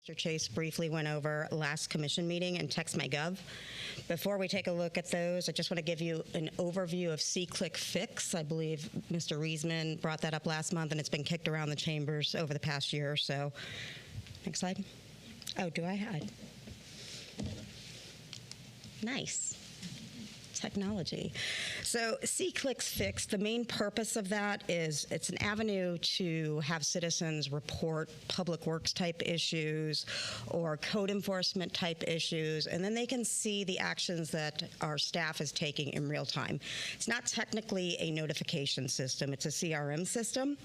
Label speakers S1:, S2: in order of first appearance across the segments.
S1: Mr. Chase briefly went over last commission meeting and text.my.gov. Before we take a look at those, I just want to give you an overview of C-Click Fix. I believe Mr. Reisman brought that up last month, and it's been kicked around the chambers over the past year or so. Next slide. Oh, do I hide? Nice. Technology. So C-Click Fix, the main purpose of that is it's an avenue to have citizens report public works type issues or code enforcement type issues, and then they can see the actions that our staff is taking in real time. It's not technically a notification system, it's a CRM system.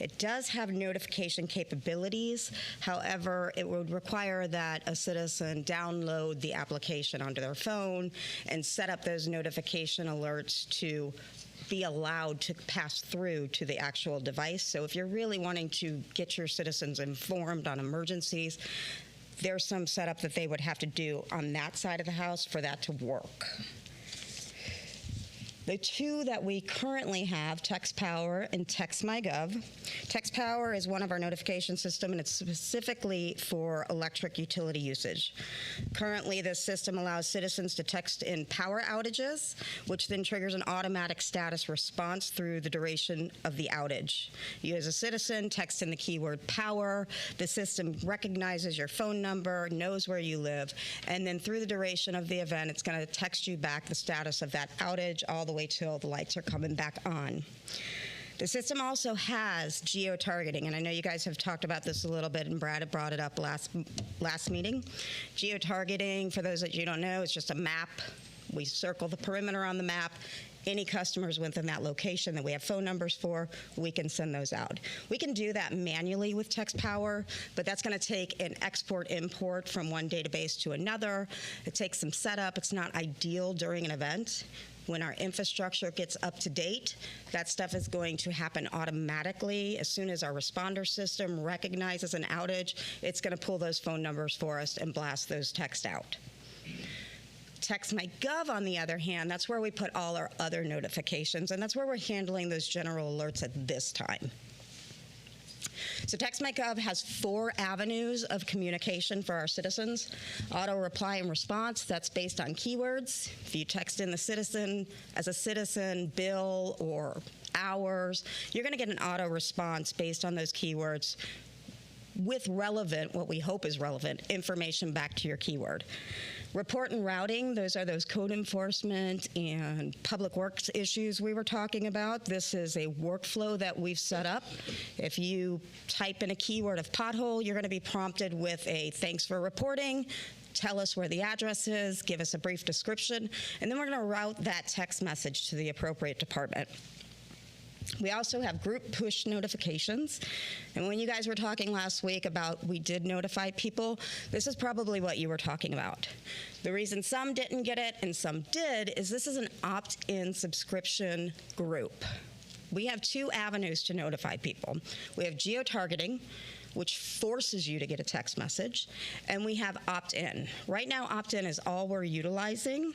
S1: It does have notification capabilities. However, it would require that a citizen download the application onto their phone and set up those notification alerts to be allowed to pass through to the actual device. So if you're really wanting to get your citizens informed on emergencies, there's some setup that they would have to do on that side of the house for that to work. The two that we currently have, TextPower and text.my.gov. TextPower is one of our notification system, and it's specifically for electric utility usage. Currently, this system allows citizens to text in power outages, which then triggers an automatic status response through the duration of the outage. You as a citizen text in the keyword power, the system recognizes your phone number, knows where you live, and then through the duration of the event, it's going to text you back the status of that outage all the way till the lights are coming back on. The system also has geo-targeting, and I know you guys have talked about this a little bit, and Brad had brought it up last meeting. Geo-targeting, for those that you don't know, is just a map. We circle the perimeter on the map. Any customers within that location that we have phone numbers for, we can send those out. We can do that manually with TextPower, but that's going to take an export-import from one database to another. It takes some setup. It's not ideal during an event. When our infrastructure gets up to date, that stuff is going to happen automatically. As soon as our responder system recognizes an outage, it's going to pull those phone numbers for us and blast those texts out. Text.my.gov, on the other hand, that's where we put all our other notifications, and that's where we're handling those general alerts at this time. So text.my.gov has 4 avenues of communication for our citizens. Auto reply and response, that's based on keywords. If you text in the citizen, as a citizen, bill or hours, you're going to get an auto response based on those keywords with relevant, what we hope is relevant, information back to your keyword. Report and routing, those are those code enforcement and public works issues we were talking about. This is a workflow that we've set up. If you type in a keyword of pothole, you're going to be prompted with a thanks for reporting, tell us where the address is, give us a brief description, and then we're going to route that text message to the appropriate department. We also have group push notifications. And when you guys were talking last week about we did notify people, this is probably what you were talking about. The reason some didn't get it and some did is this is an opt-in subscription group. We have 2 avenues to notify people. We have geo-targeting, which forces you to get a text message, and we have opt-in. Right now, opt-in is all we're utilizing.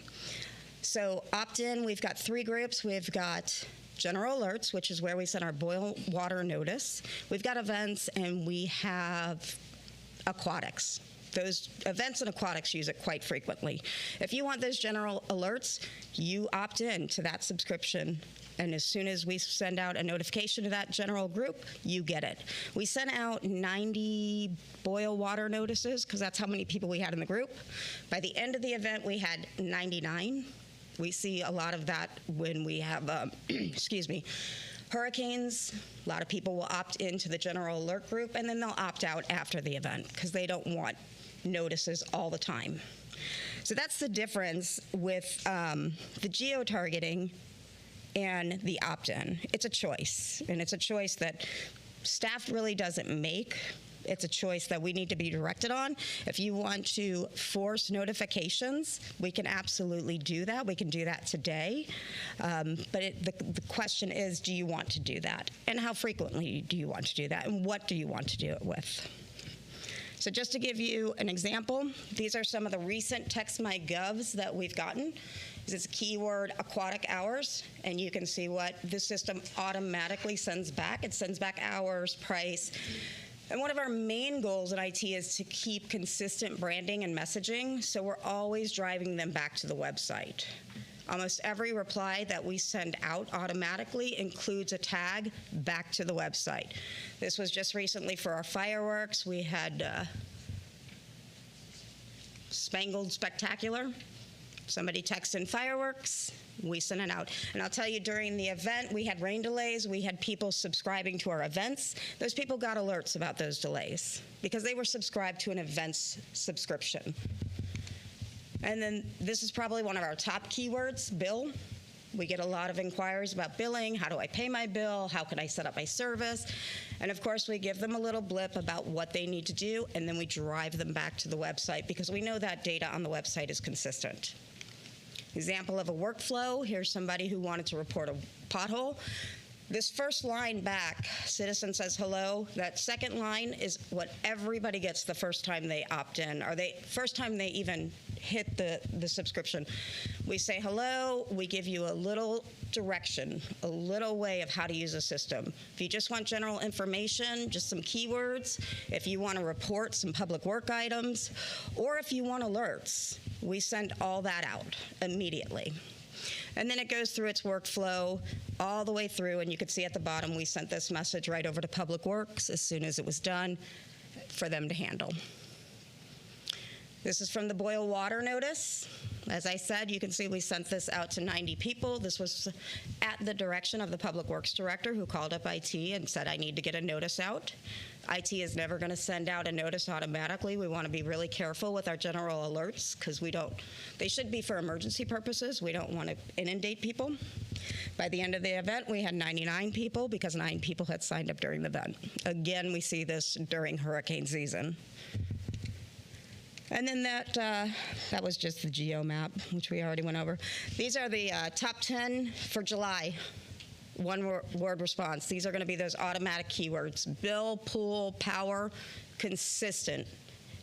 S1: So opt-in, we've got 3 groups. We've got general alerts, which is where we send our boil water notice. We've got events, and we have aquatics. Those events and aquatics use it quite frequently. If you want those general alerts, you opt in to that subscription, and as soon as we send out a notification to that general group, you get it. We sent out 90 boil water notices because that's how many people we had in the group. By the end of the event, we had 99. We see a lot of that when we have, hurricanes. A lot of people will opt into the general alert group, and then they'll opt out after the event because they don't want notices all the time. So that's the difference with the geo-targeting and the opt-in. It's a choice, and it's a choice that staff really doesn't make. It's a choice that we need to be directed on. If you want to force notifications, we can absolutely do that. We can do that today. But the question is, do you want to do that? And how frequently do you want to do that? And what do you want to do it with? So just to give you an example, these are some of the recent text.my.govs that we've gotten. This is keyword aquatic hours, and you can see what the system automatically sends back. It sends back hours, price, And one of our main goals at IT is to keep consistent branding and messaging, so we're always driving them back to the website. Almost every reply that we send out automatically includes a tag back to the website. This was just recently for our fireworks. We had Spangled Spectacular. Somebody texted in fireworks, we sent it out. And I'll tell you, during the event, we had rain delays. We had people subscribing to our events. Those people got alerts about those delays because they were subscribed to an events subscription. And then this is probably one of our top keywords, bill. We get a lot of inquiries about billing. How do I pay my bill? How can I set up my service? And of course, we give them a little blip about what they need to do, and then we drive them back to the website because we know that data on the website is consistent. Example of a workflow, here's somebody who wanted to report a pothole. This first line back, citizen says hello. That second line is what everybody gets the first time they opt in, or first time they even hit the subscription. We say hello, we give you a little direction, a little way of how to use the system. If you just want general information, just some keywords, if you want to report some public work items, or if you want alerts, we send all that out immediately. And then it goes through its workflow all the way through, and you can see at the bottom we sent this message right over to Public Works as soon as it was done for them to handle. This is from the boil water notice. As I said, you can see we sent this out to 90 people. This was at the direction of the Public Works Director, who called up IT and said, I need to get a notice out. IT is never going to send out a notice automatically. We want to be really careful with our general alerts because they should be for emergency purposes. We don't want to inundate people. By the end of the event, we had 99 people because 9 people had signed up during the event. Again, we see this during hurricane season. And then that was just the geo map, which we already went over. These are the top 10 for July. One-word response. These are going to be those automatic keywords. Bill, pool, power, consistent.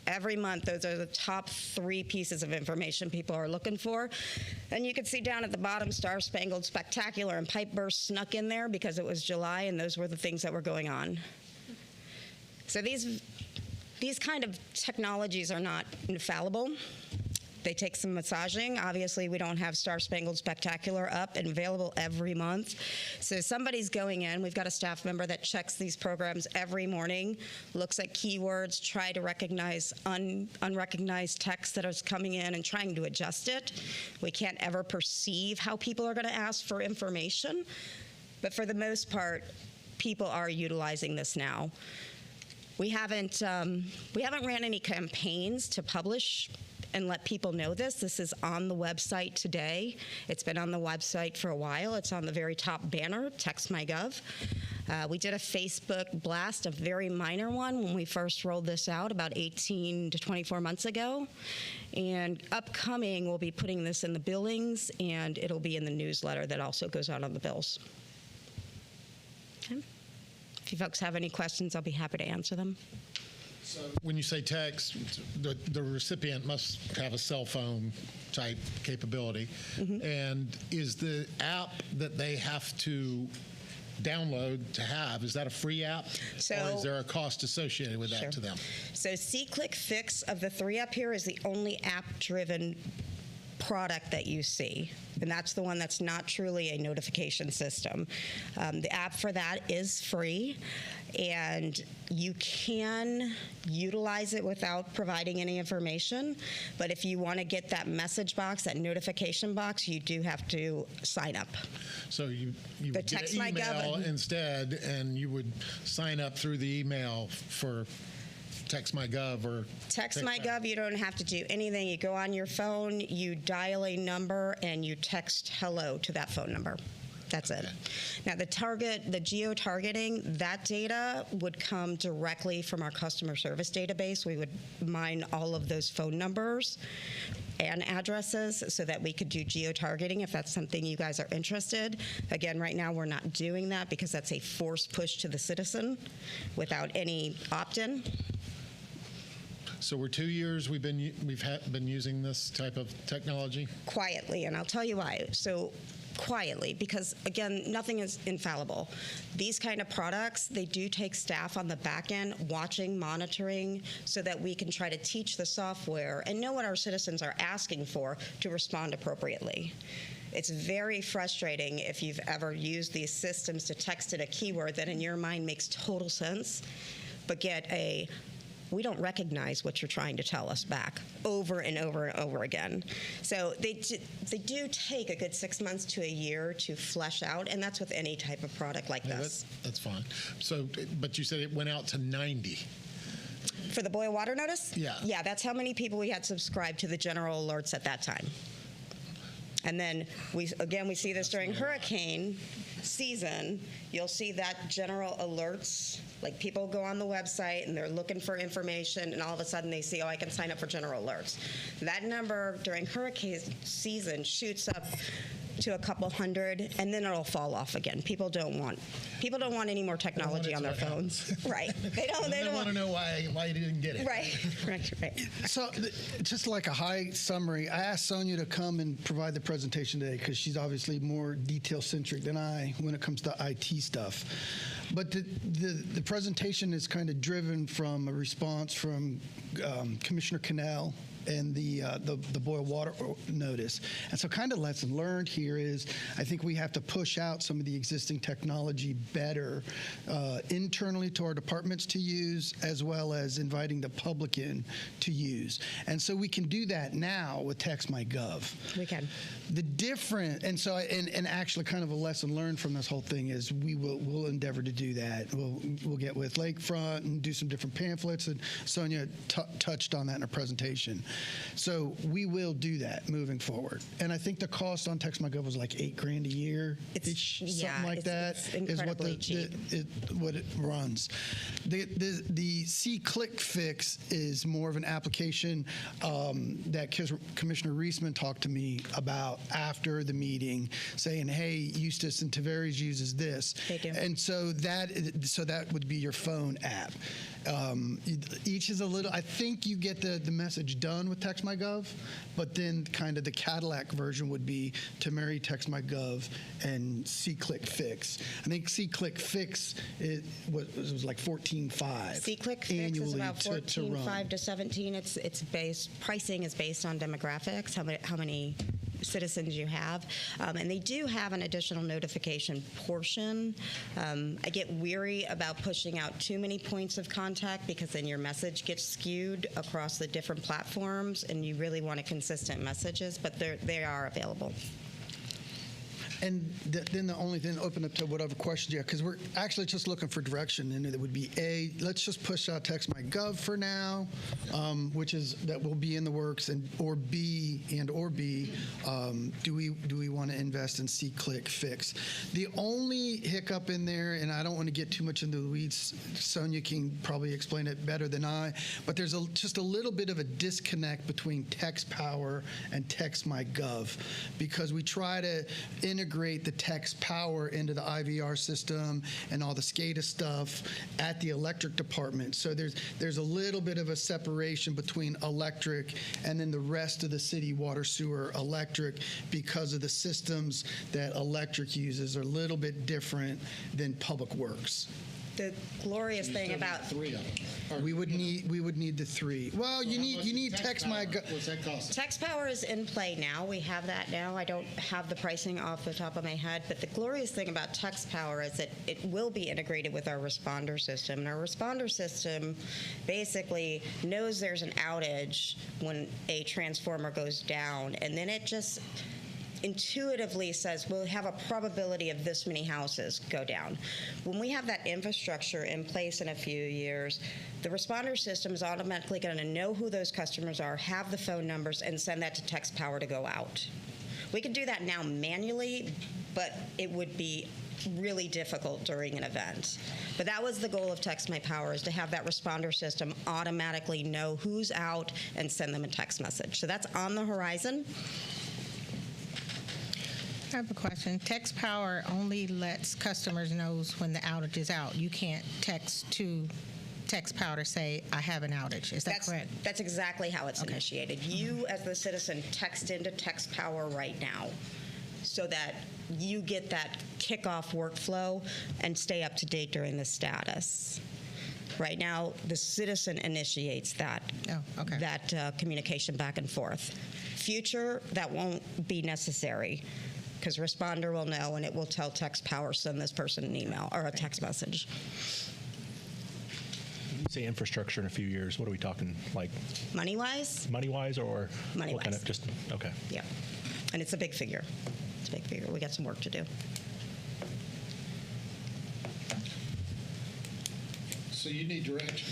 S1: Every month, those are the top 3 pieces of information people are looking for. And you can see down at the bottom, Star Spangled Spectacular and Pipe Burst snuck in there because it was July, and those were the things that were going on. So these kind of technologies are not infallible. They take some massaging. Obviously, we don't have Star Spangled Spectacular up and available every month. So somebody's going in. We've got a staff member that checks these programs every morning, looks at keywords, try to recognize unrecognized text that is coming in and trying to adjust it. We can't ever perceive how people are going to ask for information. But for the most part, people are utilizing this now. We haven't ran any campaigns to publish and let people know this. This is on the website today. It's been on the website for a while. It's on the very top banner, TextMyGov. We did a Facebook blast, a very minor one, when we first rolled this out about 18 to 24 months ago. And upcoming, we'll be putting this in the billings, and it'll be in the newsletter that also goes out on the bills. Okay. If you folks have any questions, I'll be happy to answer them.
S2: So when you say text, the recipient must have a cell phone type capability. Mm-hmm. And is the app that they have to download to have, is that a free app? Or is there a cost associated with that to them?
S1: So See-Click Fix of the 3 up here is the only app-driven product that you see, and that's the one that's not truly a notification system. The app for that is free, and you can utilize it without providing any information, but if you want to get that message box, that notification box, you do have to sign up.
S2: So you would get an email instead, and you would sign up through the email for TextMyGov or
S1: TextMyGov, you don't have to do anything. You go on your phone, you dial a number, and you text hello to that phone number. That's it. Now, the geo-targeting, that data would come directly from our customer service database. We would mine all of those phone numbers and addresses so that we could do geo-targeting if that's something you guys are interested. Again, right now we're not doing that because that's a forced push to the citizen without any opt-in.
S2: So we're 2 years we've been using this type of technology?
S1: Quietly, and I'll tell you why. So quietly, because again, nothing is infallible. These kind of products, they do take staff on the back end watching, monitoring, so that we can try to teach the software and know what our citizens are asking for to respond appropriately. It's very frustrating if you've ever used these systems to text in a keyword that in your mind makes total sense, but get a "we don't recognize what you're trying to tell us" back over and over and over again. So they do take a good 6 months to a year to flesh out, and that's with any type of product like this.
S2: That's fine. So, but you said it went out to 90.
S1: For the boil water notice?
S2: Yeah.
S1: Yeah, that's how many people we had subscribed to the general alerts at that time. And then we see this during hurricane season. You'll see that general alerts, like people go on the website and they're looking for information, and all of a sudden they see, oh, I can sign up for general alerts. That number during hurricane season shoots up to a couple hundred, and then it'll fall off again. People don't want any more technology on their phones. Right. They don't
S2: want to know why you didn't get it.
S1: Right.
S3: So, just like a high summary, I asked Sonia to come and provide the presentation today because she's obviously more detail-centric than I when it comes to IT stuff. But the presentation is kind of driven from a response from Commissioner Cannell and the boil water notice. And so kind of lesson learned here is I think we have to push out some of the existing technology better internally to our departments to use, as well as inviting the public in to use. And so we can do that now with TextMyGov.
S1: We can.
S3: The different, and so, and actually kind of a lesson learned from this whole thing is we'll endeavor to do that. We'll get with Lakefront and do some different pamphlets, and Sonia touched on that in her presentation. So we will do that moving forward. And I think the cost on TextMyGov was like $8,000 a year, something like that.
S1: It's incredibly cheap.
S3: What it runs. The C-Click fix is more of an application that Commissioner Reisman talked to me about after the meeting, saying, "Hey, Eustis and Tavares uses this."
S1: They do.
S3: And so that would be your phone app. Each is a little. I think you get the message done with TextMyGov, but then kind of the Cadillac version would be to marry TextMyGov and C-Click Fix. I think C-Click Fix was like $14,500.
S1: C-Click Fix is about $14,500 to $17,000. Pricing is based on demographics, how many citizens you have, and they do have an additional notification portion. I get weary about pushing out too many points of contact because then your message gets skewed across the different platforms, and you really want consistent messages, but they are available.
S3: And then the only thing, open up to whatever questions you have, because we're actually just looking for direction, and it would be A, let's just push out TextMyGov for now, that will be in the works, or B, do we want to invest in C-Click Fix? The only hiccup in there, and I don't want to get too much into the weeds, Sonia can probably explain it better than I, but there's just a little bit of a disconnect between TextPower and TextMyGov, because we try to integrate the TextPower into the IVR system and all the SCADA stuff at the electric department. So there's a little bit of a separation between electric and then the rest of the city, water, sewer, electric, because of the systems that electric uses are a little bit different than public works.
S1: The glorious thing about
S2: three of them.
S3: We would need the three. Well, you need TextMyGov.
S2: What's that cost?
S1: TextPower is in play now. We have that now. I don't have the pricing off the top of my head, but the glorious thing about TextPower is that it will be integrated with our responder system. And our responder system basically knows there's an outage when a transformer goes down, and then it just intuitively says we'll have a probability of this many houses go down. When we have that infrastructure in place in a few years, the responder system is automatically going to know who those customers are, have the phone numbers, and send that to TextPower to go out. We can do that now manually, but it would be really difficult during an event. But that was the goal of TextMyPower, is to have that responder system automatically know who's out and send them a text message. So that's on the horizon.
S4: I have a question. TextPower only lets customers know when the outage is out. You can't text to TextPower to say, I have an outage. Is that correct?
S1: That's exactly how it's initiated. You, as the citizen, text into TextPower right now. so that you get that kickoff workflow and stay up to date during the status. Right now, the citizen initiates that,
S4: Oh, okay.
S1: communication back and forth. Future, that won't be necessary, because responder will know, and it will tell text power, send this person an email or a text message.
S5: Say infrastructure in a few years, what are we talking, like
S1: Money-wise,
S5: money-wise or
S1: Money-wise.
S5: what kind of just, okay.
S1: yeah. And it's a big figure. It's a big figure. We got some work to do.
S2: So you need direction.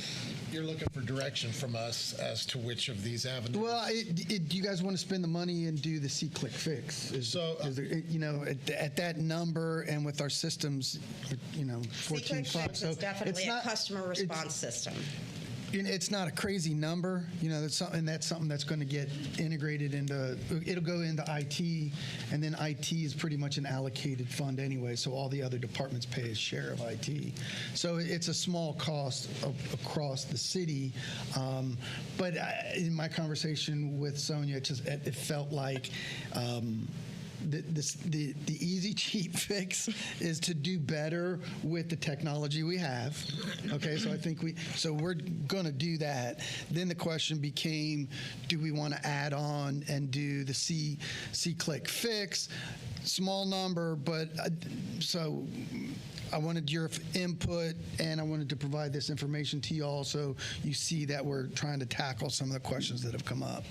S2: You're looking for direction from us as to which of these avenues.
S3: Well, do you guys want to spend the money and do the see-click fix? Is there, at that number and with our systems, 14.5.
S1: C-Click
S3: So
S1: is definitely
S3: it's
S1: a
S3: not-
S1: customer response system.
S3: It's not a crazy number, that's something that's going to get integrated into, it'll go into IT, and then IT is pretty much an allocated fund anyway, so all the other departments pay a share of IT. So it's a small cost across the city, but in my conversation with Sonia, it felt like the easy, cheap fix is to do better with the technology we have. Okay, so I think we're going to do that. Then the question became, do we want to add on and do the C-click fix? Small number, but so I wanted your input, and I wanted to provide this information to you all so you see that we're trying to tackle some of the questions that have come up.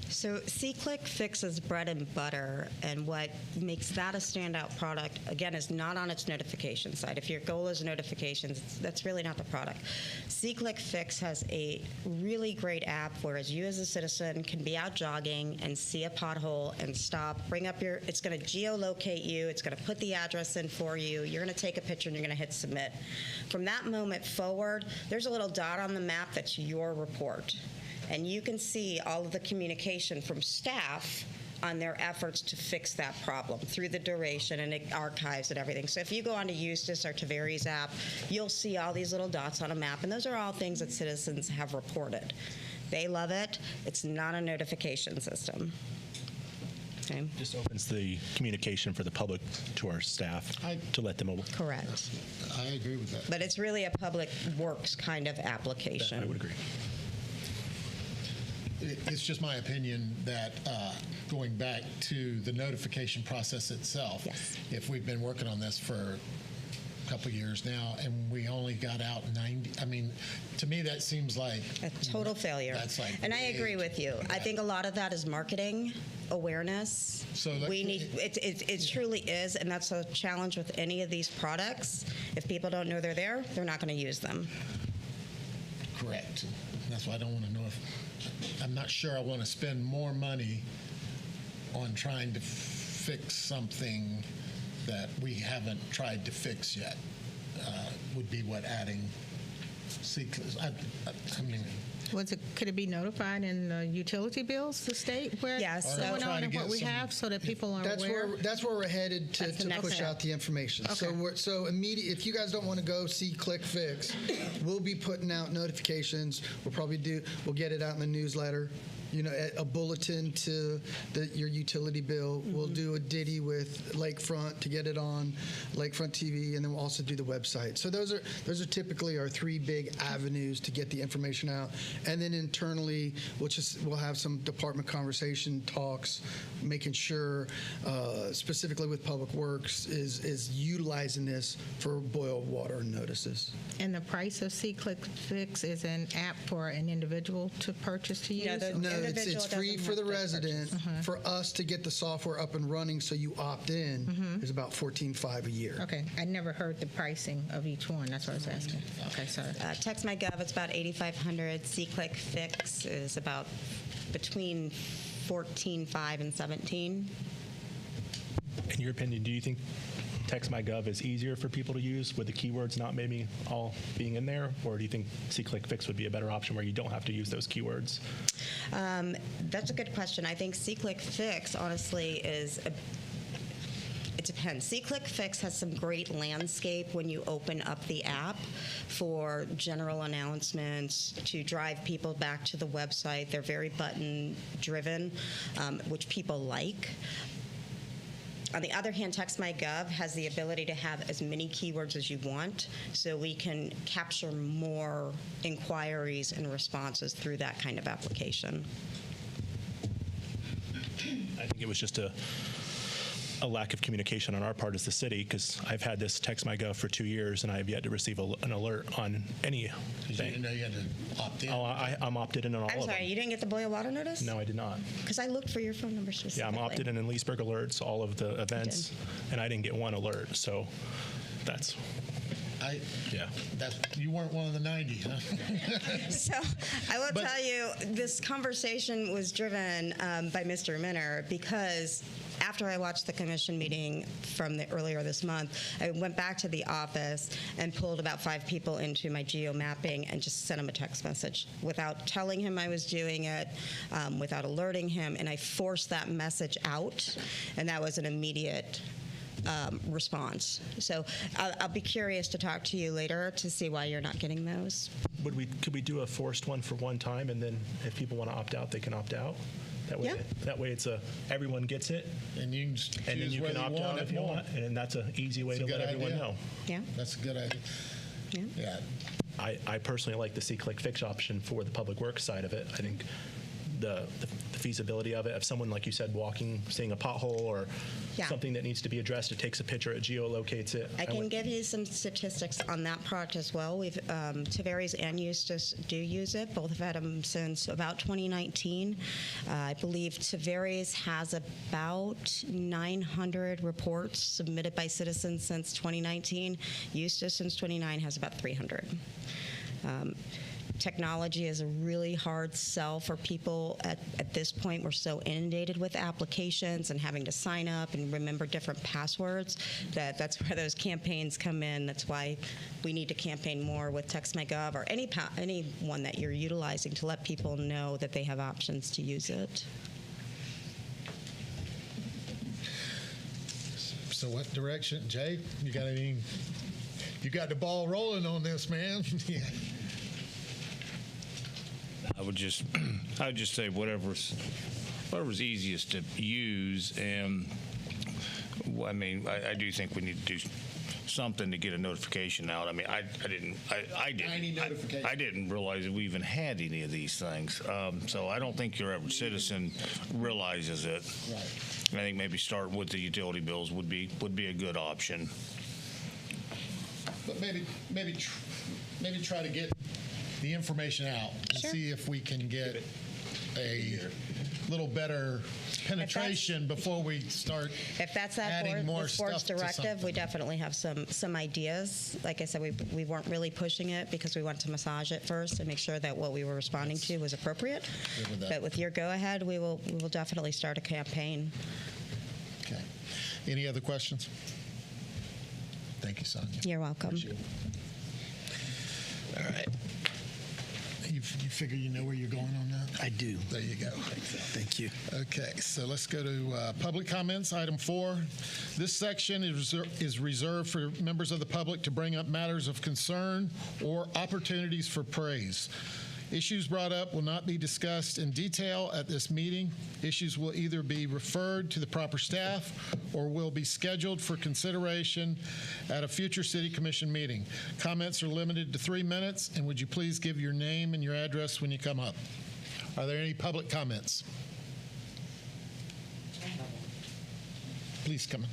S1: So C-Click fixes bread and butter, and what makes that a standout product, again, is not on its notification side. If your goal is notifications, that's really not the product. C-Click Fix has a really great app, whereas you as a citizen can be out jogging and see a pothole and stop, bring up it's going to geolocate you, it's going to put the address in for you, you're going to take a picture and you're going to hit submit. From that moment forward, there's a little dot on the map that's your report. And you can see all of the communication from staff on their efforts to fix that problem through the duration, and it archives and everything. So if you go onto Eustis or Taveri's app, you'll see all these little dots on a map, and those are all things that citizens have reported. They love it. It's not a notification system. Okay.
S5: Just opens the communication for the public to our staff to let them.
S1: Correct.
S2: I agree with that.
S1: But it's really a public works kind of application.
S5: I would agree.
S2: It's just my opinion that going back to the notification process itself,
S1: Yes.
S2: if we've been working on this for a couple of years now and we only got out 90, I mean, to me that seems like
S1: A total failure.
S2: That's like
S1: and I agree with you. I think a lot of that is marketing awareness.
S2: So that-
S1: we need it truly is, and that's a challenge with any of these products. If people don't know they're there, they're not going to use them.
S2: correct. That's why I don't want to know if I'm not sure I want to spend more money on trying to fix something that we haven't tried to fix yet. Would be what adding C-Click. I mean,
S4: Could it be notified in the utility bills, the state, where
S1: Yes.
S4: it's
S1: Or
S4: going
S2: try
S4: on
S2: to
S4: and what
S2: get
S4: we
S2: some-
S4: have, so that people are
S3: That's
S4: aware?
S3: where we're headed to
S1: That's the next
S3: push
S1: step.
S3: out the information.
S4: Okay.
S3: So immediate. If you guys don't want to go see Click Fix, we'll be putting out notifications. We'll get it out in the newsletter. A bulletin to your utility bill.
S1: Mm-hmm.
S3: We'll do a ditty with Lakefront to get it on Lakefront TV, and then we'll also do the website. So those are typically our three big avenues to get the information out. And then internally, we'll have some department conversation talks, making sure specifically with Public Works is utilizing this for boil water notices.
S4: And the price of C-Click Fix is an app for an individual to purchase to use?
S1: the
S3: No,
S1: individual
S3: it's free
S1: doesn't
S3: for the
S1: have to
S3: resident. For us to get the software up and running so you opt in is about $14.5 a year.
S4: Okay, I never heard the pricing of each one. That's what I was asking. Okay, sorry.
S1: TextMyGov, it's about $8,500. C-Click Fix is about between $14,500 and $17,000.
S5: In your opinion, do you think TextMyGov is easier for people to use with the keywords not maybe all being in there? Or do you think C-Click Fix would be a better option where you don't have to use those keywords?
S1: That's a good question. I think C-Click Fix, honestly, it depends. C-Click Fix has some great landscape when you open up the app for general announcements, to drive people back to the website. They're very button-driven, which people like. On the other hand, TextMyGov has the ability to have as many keywords as you want, so we can capture more inquiries and responses through that kind of application.
S5: I think it was just a lack of communication on our part as the city, because I've had this TextMyGov for 2 years and I have yet to receive an alert on
S2: You didn't
S5: anything.
S2: know you had to opt in.
S5: Oh, I'm opted in on all
S1: I'm
S5: of
S1: sorry,
S5: them.
S1: you didn't get the boil water notice?
S5: No, I did not.
S1: Because I looked for your phone number
S5: Yeah,
S1: specifically.
S5: I'm opted in Leesburg alerts, all of the events, and I didn't get one alert. So that's, yeah.
S2: You weren't one of the 90, huh?
S1: So I will
S2: But-
S1: tell you, this conversation was driven by Mr. Minner because after I watched the commission meeting from earlier this month, I went back to the office and pulled about 5 people into my geo mapping and just sent him a text message without telling him I was doing it, without alerting him, and I forced that message out, and that was an immediate response. So I'll be curious to talk to you later to see why you're not getting those.
S5: Could we do a forced one for one time, and then if people want to opt out, they can opt out?
S1: Yeah.
S5: That way it's everyone gets it,
S2: And you can just
S5: and then
S2: choose
S5: you can
S2: whether
S5: opt
S2: you want
S5: out
S2: it
S5: if you
S2: more.
S5: want, and that's an easy way
S2: It's a
S5: to let
S2: good
S5: everyone
S2: idea.
S5: know.
S1: Yeah.
S2: That's a good idea.
S1: Yeah.
S2: Yeah.
S5: I personally like the see-click-fix option for the public works side of it. I think the feasibility of it, if someone, like you said, walking, seeing a pothole or
S1: Yeah.
S5: something that needs to be addressed, it takes a picture, it geolocates it.
S1: I can give you some statistics on that product as well. We've Tavares and Eustis do use it. Both have had them since about 2019. I believe Tavares has about 900 reports submitted by citizens since 2019. Eustis since 29 has about 300. Technology is a really hard sell for people at this point. We're so inundated with applications and having to sign up and remember different passwords that's where those campaigns come in. That's why we need to campaign more with TextMyGov or any one that you're utilizing to let people know that they have options to use it.
S2: So what direction, Jay? You got any? You got the ball rolling on this, man. Yeah.
S6: I would just say whatever's easiest to use, and I mean, I do think we need to do something to get a notification out. I mean, I didn't realize that we even had any of these things. So I don't think your average citizen realizes it.
S2: Right.
S6: I think maybe starting with the utility bills would be a good option.
S2: But maybe try to get the information out and
S1: Sure.
S2: see if we can get a little better penetration before we start
S1: If that's that
S2: adding more
S1: the sports
S2: stuff to
S1: directive, we
S2: something.
S1: definitely have some ideas. Like I said, we weren't really pushing it because we wanted to massage it first and make sure that what we were responding to was appropriate.
S2: Good with that.
S1: But with your go-ahead, we will definitely start a campaign.
S2: Okay. Any other questions? Thank you, Sonia.
S1: You're welcome.
S2: Appreciate it. All right. You figure you know where you're going on that?
S3: I do.
S2: There you go.
S3: Thank you.
S2: Okay, so let's go to public comments. Item 4. This section is reserved for members of the public to bring up matters of concern or opportunities for praise. Issues brought up will not be discussed in detail at this meeting. Issues will either be referred to the proper staff or will be scheduled for consideration at a future City Commission meeting. Comments are limited to 3 minutes, and would you please give your name and your address when you come up? Are there any public comments? Please come in.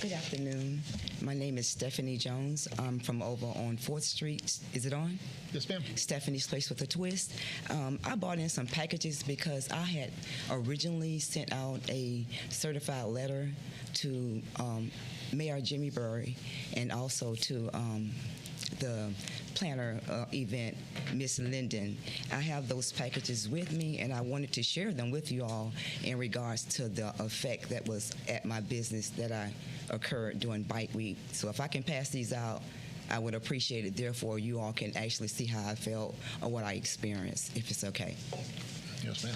S7: Good afternoon. My name is Stephanie Jones. I'm from over on 4th Street. Is it on?
S2: Yes, ma'am.
S7: Stephanie's Place with a Twist. I bought in some packages because I had originally sent out a certified letter to Mayor Jimmy Burry and also to the planner event, Miss Linden. I have those packages with me, and I wanted to share them with you all in regards to the effect that was at my business that I occurred during Bike Week. So if I can pass these out, I would appreciate it. Therefore, you all can actually see how I felt or what I experienced, if it's okay.
S2: Yes, ma'am.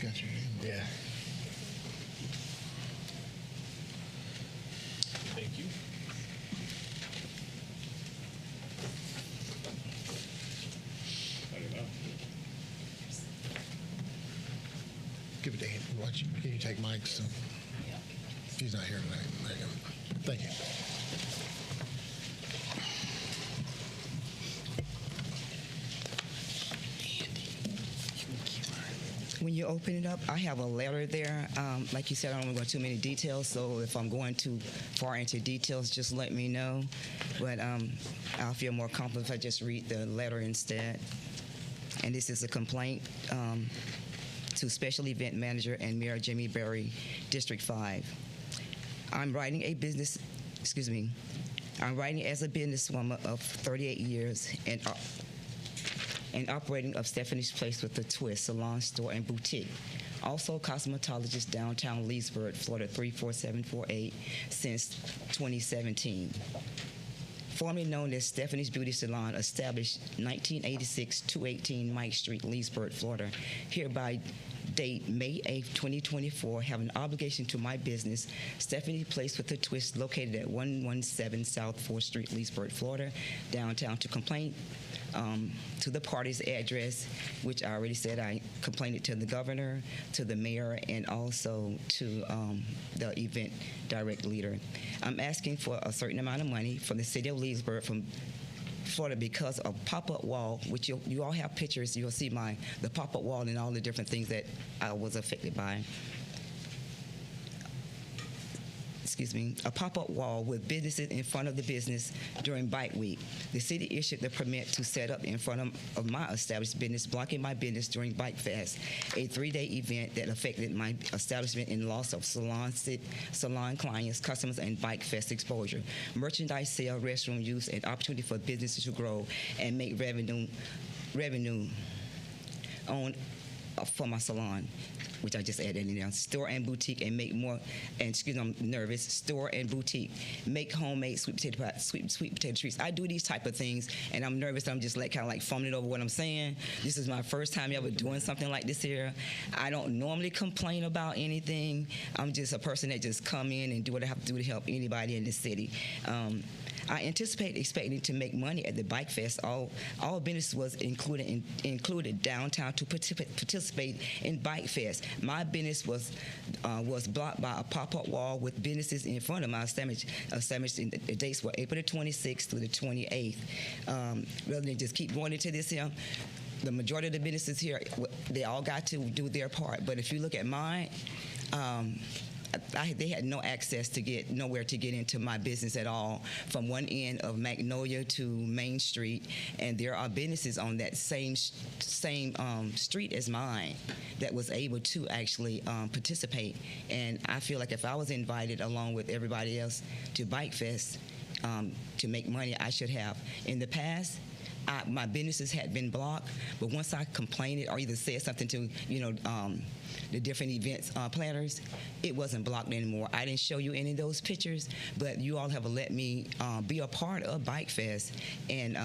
S2: Got your name.
S3: Yeah.
S2: Can you take Mike's? He's not here tonight. There you go. Thank you.
S7: When you open it up, I have a letter there. Like you said, I don't want to go too many details, so if I'm going too far into details, just let me know. But I'll feel more comfortable if I just read the letter instead. And this is a complaint to Special Event Manager and Mayor Jimmy Berry, District 5. I'm writing as a businesswoman of 38 years and operating of Stephanie's Place with a Twist salon, store, and boutique. Also cosmetologist downtown Leesburg, Florida 34748 since 2017. Formerly known as Stephanie's Beauty Salon, established 1986, 218 Mike Street, Leesburg, Florida. Hereby date May 8, 2024, have an obligation to my business, Stephanie Place with a Twist, located at 117 South 4th Street, Leesburg, Florida, downtown, to complain to the party's address, which I already said I complained it to the governor, to the mayor, and also to the event direct leader. I'm asking for a certain amount of money from the city of Leesburg, from Florida, because of pop-up wall, which you all have pictures. You'll see the pop-up wall and all the different things that I was affected by. A pop-up wall with businesses in front of the business during Bike Week. The city issued the permit to set up in front of my established business, blocking my business during Bike Fest, a 3-day event that affected my establishment in loss of salon clients, customers, and Bike Fest exposure, merchandise sale, restroom use, and opportunity for businesses to grow and make revenue for my salon, which I just added in there. Store and boutique, and make more, and excuse me, I'm nervous, store and boutique, make homemade sweet potato treats. I do these type of things, and I'm nervous. I'm just kind of like fumbling over what I'm saying. This is my first time ever doing something like this here. I don't normally complain about anything. I'm just a person that just come in and do what I have to do to help anybody in the city. I expecting to make money at the Bike Fest. All business was included downtown to participate in Bike Fest. My business was blocked by a pop-up wall with businesses in front of my established. The dates were April the 26th through the 28th. Rather than just keep going into this here, the majority of the businesses here, they all got to do their part. But if you look at mine, they had no access to nowhere to get into my business at all, from one end of Magnolia to Main Street, and there are businesses on that same street as mine that was able to actually participate. And I feel like if I was invited along with everybody else to Bike Fest to make money, I should have. In the past, my businesses had been blocked, but once I complained or either said something to the different events planners, it wasn't blocked anymore. I didn't show you any of those pictures, but you all have let me be a part of Bike Fest, and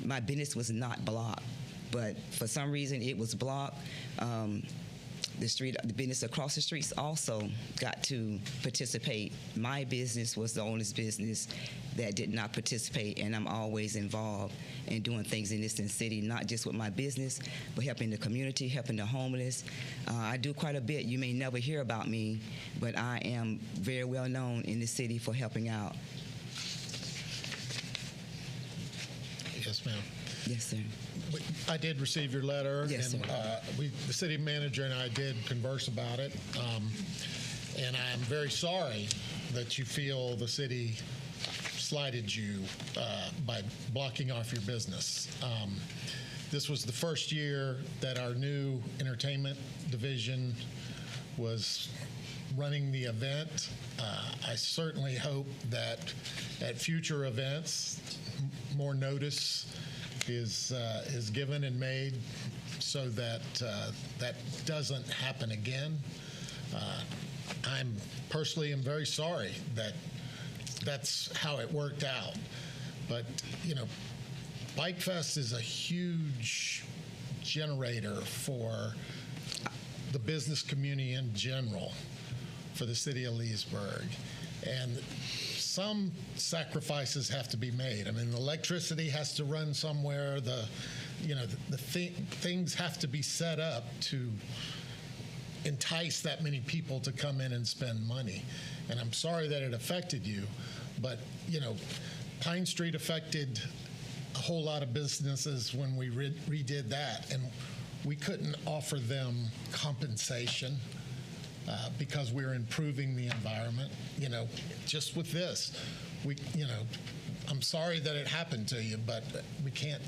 S7: my business was not blocked. But for some reason, it was blocked. The business across the streets also got to participate. My business was the only business that did not participate, and I'm always involved in doing things in this city, not just with my business, but helping the community, helping the homeless. I do quite a bit. You may never hear about me, but I am very well known in the city for helping out.
S2: Yes, ma'am.
S7: Yes, sir.
S2: I did receive your letter,
S7: yes,
S2: and the city manager and I did converse about it, and I'm very sorry that you feel the city slighted you by blocking off your business. This was the first year that our new entertainment division was running the event. I certainly hope that at future events, more notice is given and made so that that doesn't happen again. I'm personally am very sorry that that's how it worked out. But, Bike Fest is a huge generator for the business community in general, for the city of Leesburg. And some sacrifices have to be made. I mean, the electricity has to run somewhere. Things have to be set up to entice that many people to come in and spend money. And I'm sorry that it affected you, but, you know, Pine Street affected a whole lot of businesses when we redid that, and we couldn't offer them compensation because we're improving the environment. You know, just with this, I'm sorry that it happened to you, but we can't.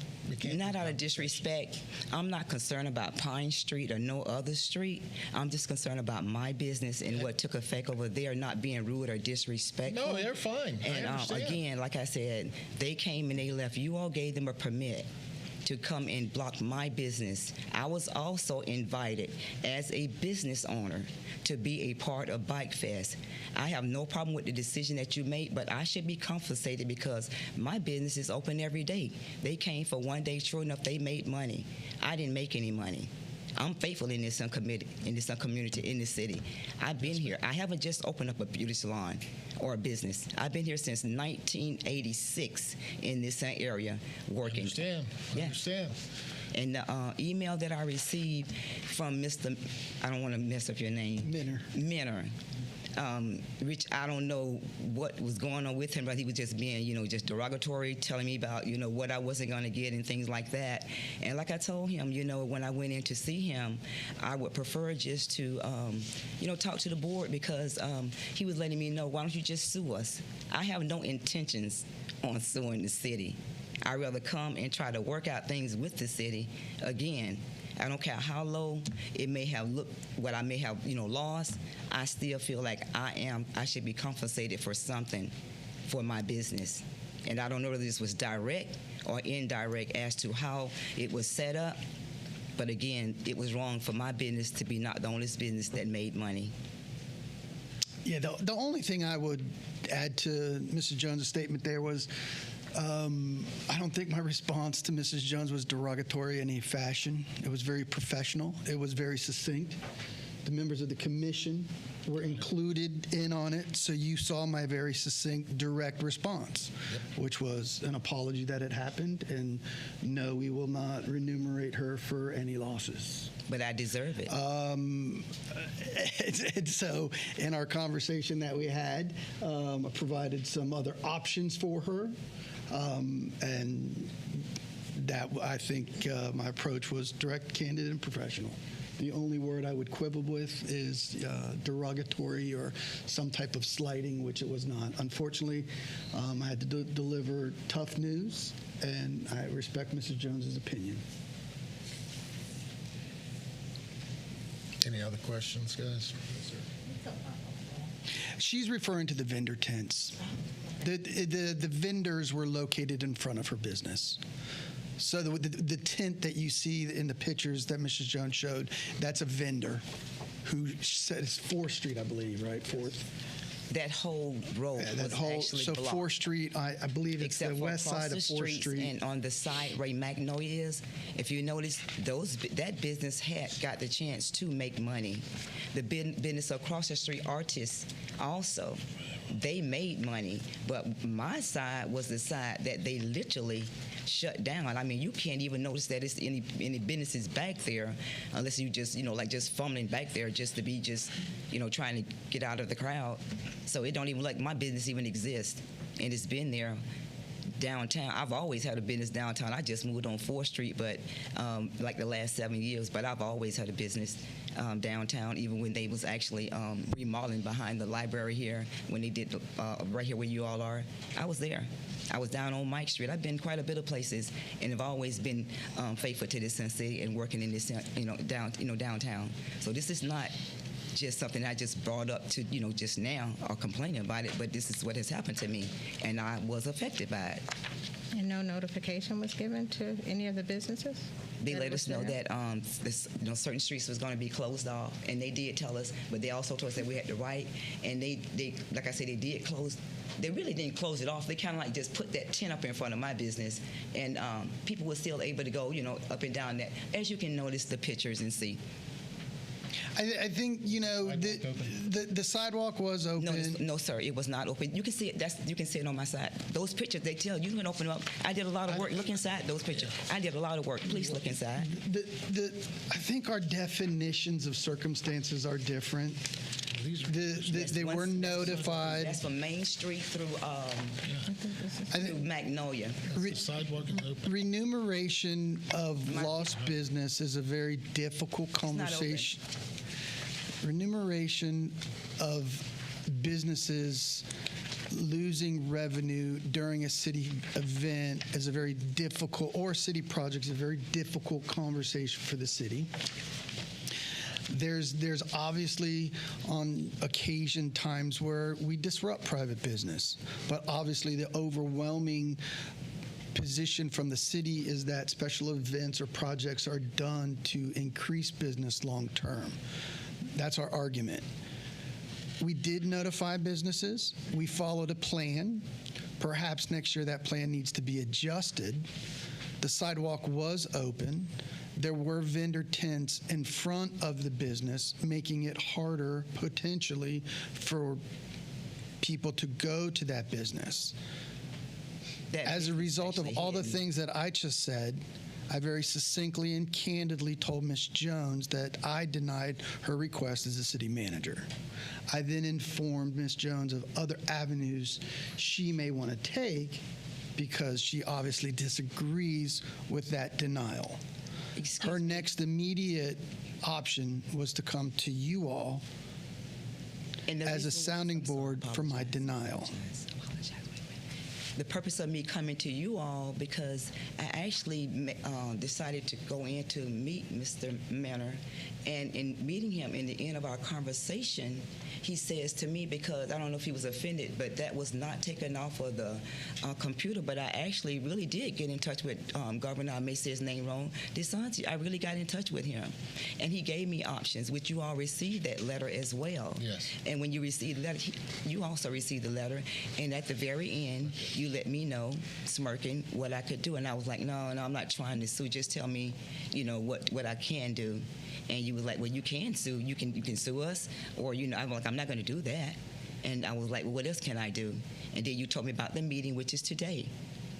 S7: Not out of disrespect, I'm not concerned about Pine Street or no other street. I'm just concerned about my business and what took effect over there, not being rude or disrespectful.
S2: No, they're fine.
S7: And
S2: I understand.
S7: again, like I said, they came and they left. You all gave them a permit to come and block my business. I was also invited as a business owner to be a part of Bike Fest. I have no problem with the decision that you made, but I should be compensated because my business is open every day. They came for one day, sure enough, they made money. I didn't make any money. I'm faithful in this community, in this city. I've been here. I haven't just opened up a beauty salon or a business. I've been here since 1986 in this area working.
S2: I understand.
S7: And the email that I received from Mr. I don't want to mess up your name. Minner. Which I don't know what was going on with him, but he was just being, just derogatory, telling me about, what I wasn't going to get and things like that. And like I told him, when I went in to see him, I would prefer just to, talk to the board because he was letting me know, why don't you just sue us? I have no intentions on suing the city. I'd rather come and try to work out things with the city. Again, I don't care how low it may have looked, what I may have, lost. I still feel like I should be compensated for something for my business. And I don't know whether this was direct or indirect as to how it was set up. But again, it was wrong for my business to be not the only business that made money.
S3: Yeah, the only thing I would add to Mrs. Jones' statement there was, I don't think my response to Mrs. Jones was derogatory in any fashion. It was very professional. It was very succinct. The members of the commission were included in on it, so you saw my very succinct, direct response, which was an apology that it happened, and no, we will not remunerate her for any losses.
S7: But I deserve it.
S3: And so in our conversation that we had, I provided some other options for her. And that, I think, my approach was direct, candid, and professional. The only word I would quibble with is derogatory or some type of slighting, which it was not. Unfortunately, I had to deliver tough news, and I respect Mrs. Jones's opinion.
S2: Any other questions, guys?
S3: She's referring to the vendor tents. The vendors were located in front of her business. So the tent that you see in the pictures that Mrs. Jones showed, that's a vendor who said it's 4th Street, I believe, right? 4th.
S7: That whole road was actually
S3: so
S7: blocked.
S3: 4th Street, I believe it's
S7: Except
S3: the west side of 4th Street.
S7: And on the side where Magnolia is, if you notice, that business had got the chance to make money. The business across the street, Artists, also, they made money. But my side was the side that they literally shut down. I mean, you can't even notice that it's any businesses back there unless you just, just fumbling back there just to be trying to get out of the crowd. So it don't even like my business even exists, and it's been there downtown. I've always had a business downtown. I just moved on 4th Street, but like the last 7 years. But I've always had a business downtown, even when they was actually remodeling behind the library here, when they did right here where you all are. I was there. I was down on Mike Street. I've been quite a bit of places, and have always been faithful to this city and working in this, downtown. So this is not just something I just brought up to, just now or complaining about it, but this is what has happened to me, and I was affected by it.
S4: And no notification was given to any of the businesses?
S7: They let us know that certain streets was going to be closed off, and they did tell us, but they also told us that we had to write, and they like I said, they did close. They really didn't close it off. They kind of like just put that tent up in front of my business, and people were still able to go, up and down that, as you can notice the pictures and see.
S3: I think, you know, the sidewalk was open.
S7: No, sir, it was not open. You can see it. You can see it on my side. Those pictures, they tell you can open them up. I did a lot of work. Look inside those pictures. I did a lot of work. Please look inside.
S3: I think our definitions of circumstances are different. They were notified.
S7: That's from Main Street through Magnolia.
S2: Sidewalk is open.
S3: Remuneration of lost business is a very difficult conversation. Remuneration of businesses losing revenue during a city event is a very difficult, or city project is a very difficult conversation for the city. There's obviously on occasion times where we disrupt private business, but obviously the overwhelming position from the city is that special events or projects are done to increase business long term. That's our argument. We did notify businesses. We followed a plan. Perhaps next year that plan needs to be adjusted. The sidewalk was open. There were vendor tents in front of the business, making it harder potentially for people to go to that business. As a result of all the things that I just said, I very succinctly and candidly told Ms. Jones that I denied her request as a city manager. I then informed Ms. Jones of other avenues she may want to take because she obviously disagrees with that denial. Her next immediate option was to come to you all as a sounding board for my denial.
S7: The purpose of me coming to you all because I actually decided to go in to meet Mr. Manor, and in meeting him in the end of our conversation, he says to me, because I don't know if he was offended, but that was not taken off of the computer, but I actually really did get in touch with Governor, I may say his name wrong, DeSantis. I really got in touch with him, and he gave me options, which you all received that letter as well.
S2: Yes.
S7: And when you received the letter, you also received the letter, and at the very end, you let me know, smirking, what I could do, and I was like, no, I'm not trying to sue. Just tell me, you know, what I can do. And you was like, well, you can sue. You can sue us, or I'm like, I'm not going to do that. And I was like, well, what else can I do? And then you told me about the meeting, which is today.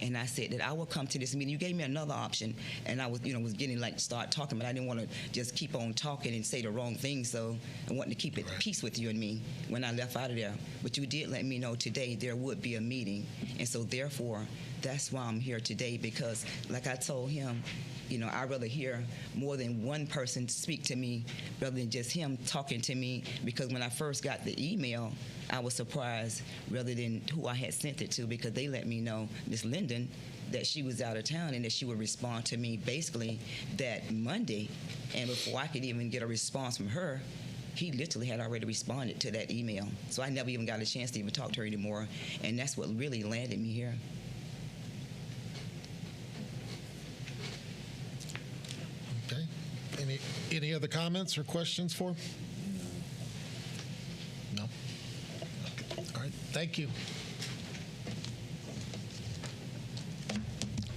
S7: And I said that I will come to this meeting. You gave me another option, and I was, was getting like start talking, but I didn't want to just keep on talking and say the wrong thing. So I wanted to keep it peace with you and me when I left out of there. But you did let me know today there would be a meeting, and so therefore that's why I'm here today, because like I told him, I'd rather hear more than one person speak to me rather than just him talking to me, because when I first got the email, I was surprised rather than who I had sent it to, because they let me know, Miss Linden, that she was out of town and that she would respond to me basically that Monday. And before I could even get a response from her, he literally had already responded to that email. So I never even got a chance to even talk to her anymore. And that's what really landed me here.
S2: Okay. Any other comments or questions for? No. Okay. All right. Thank you.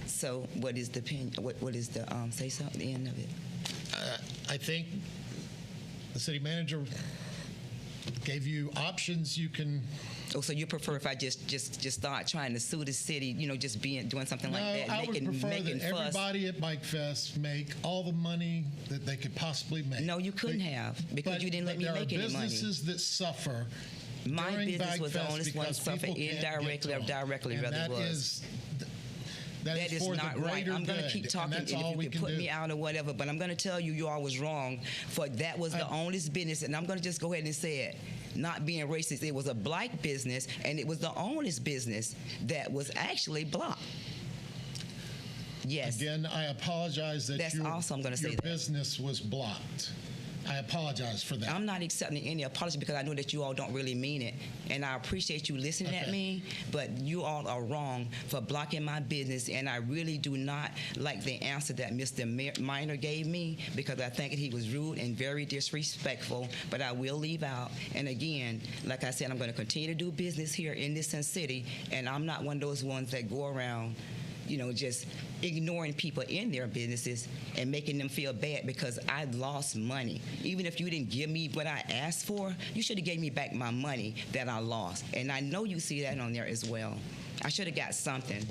S7: So what is the what is the say so at the end of it?
S2: I think the city manager gave you options. You can.
S7: Oh, so you prefer if I just start trying to sue the city, just doing something like that,
S2: I would prefer that everybody at Bike Fest make all the money that they could possibly make.
S7: No, you couldn't have, because you didn't let me make any money.
S2: There are businesses that suffer.
S7: My
S2: during
S7: business
S2: Bike
S7: was
S2: Fest
S7: the only one suffered indirectly or directly, rather it was. That is not right. I'm going to keep talking, and if you can put me out or whatever, but I'm going to tell you, you all was wrong, for that was the oldest business, and I'm going to just go ahead and say it. Not being racist, it was a black business, and it was the oldest business that was actually blocked. Yes.
S2: Again, I apologize that your business was blocked. I apologize for that.
S7: I'm not accepting any apology, because I know that you all don't really mean it. And I appreciate you listening at me, but you all are wrong for blocking my business. And I really do not like the answer that Mr. Minor gave me, because I think he was rude and very disrespectful, but I will leave out. And again, like I said, I'm going to continue to do business here in this city, and I'm not one of those ones that go around just ignoring people in their businesses and making them feel bad because I lost money. Even if you didn't give me what I asked for, you should have gave me back my money that I lost. And I know you see that on there as well. I should have got something.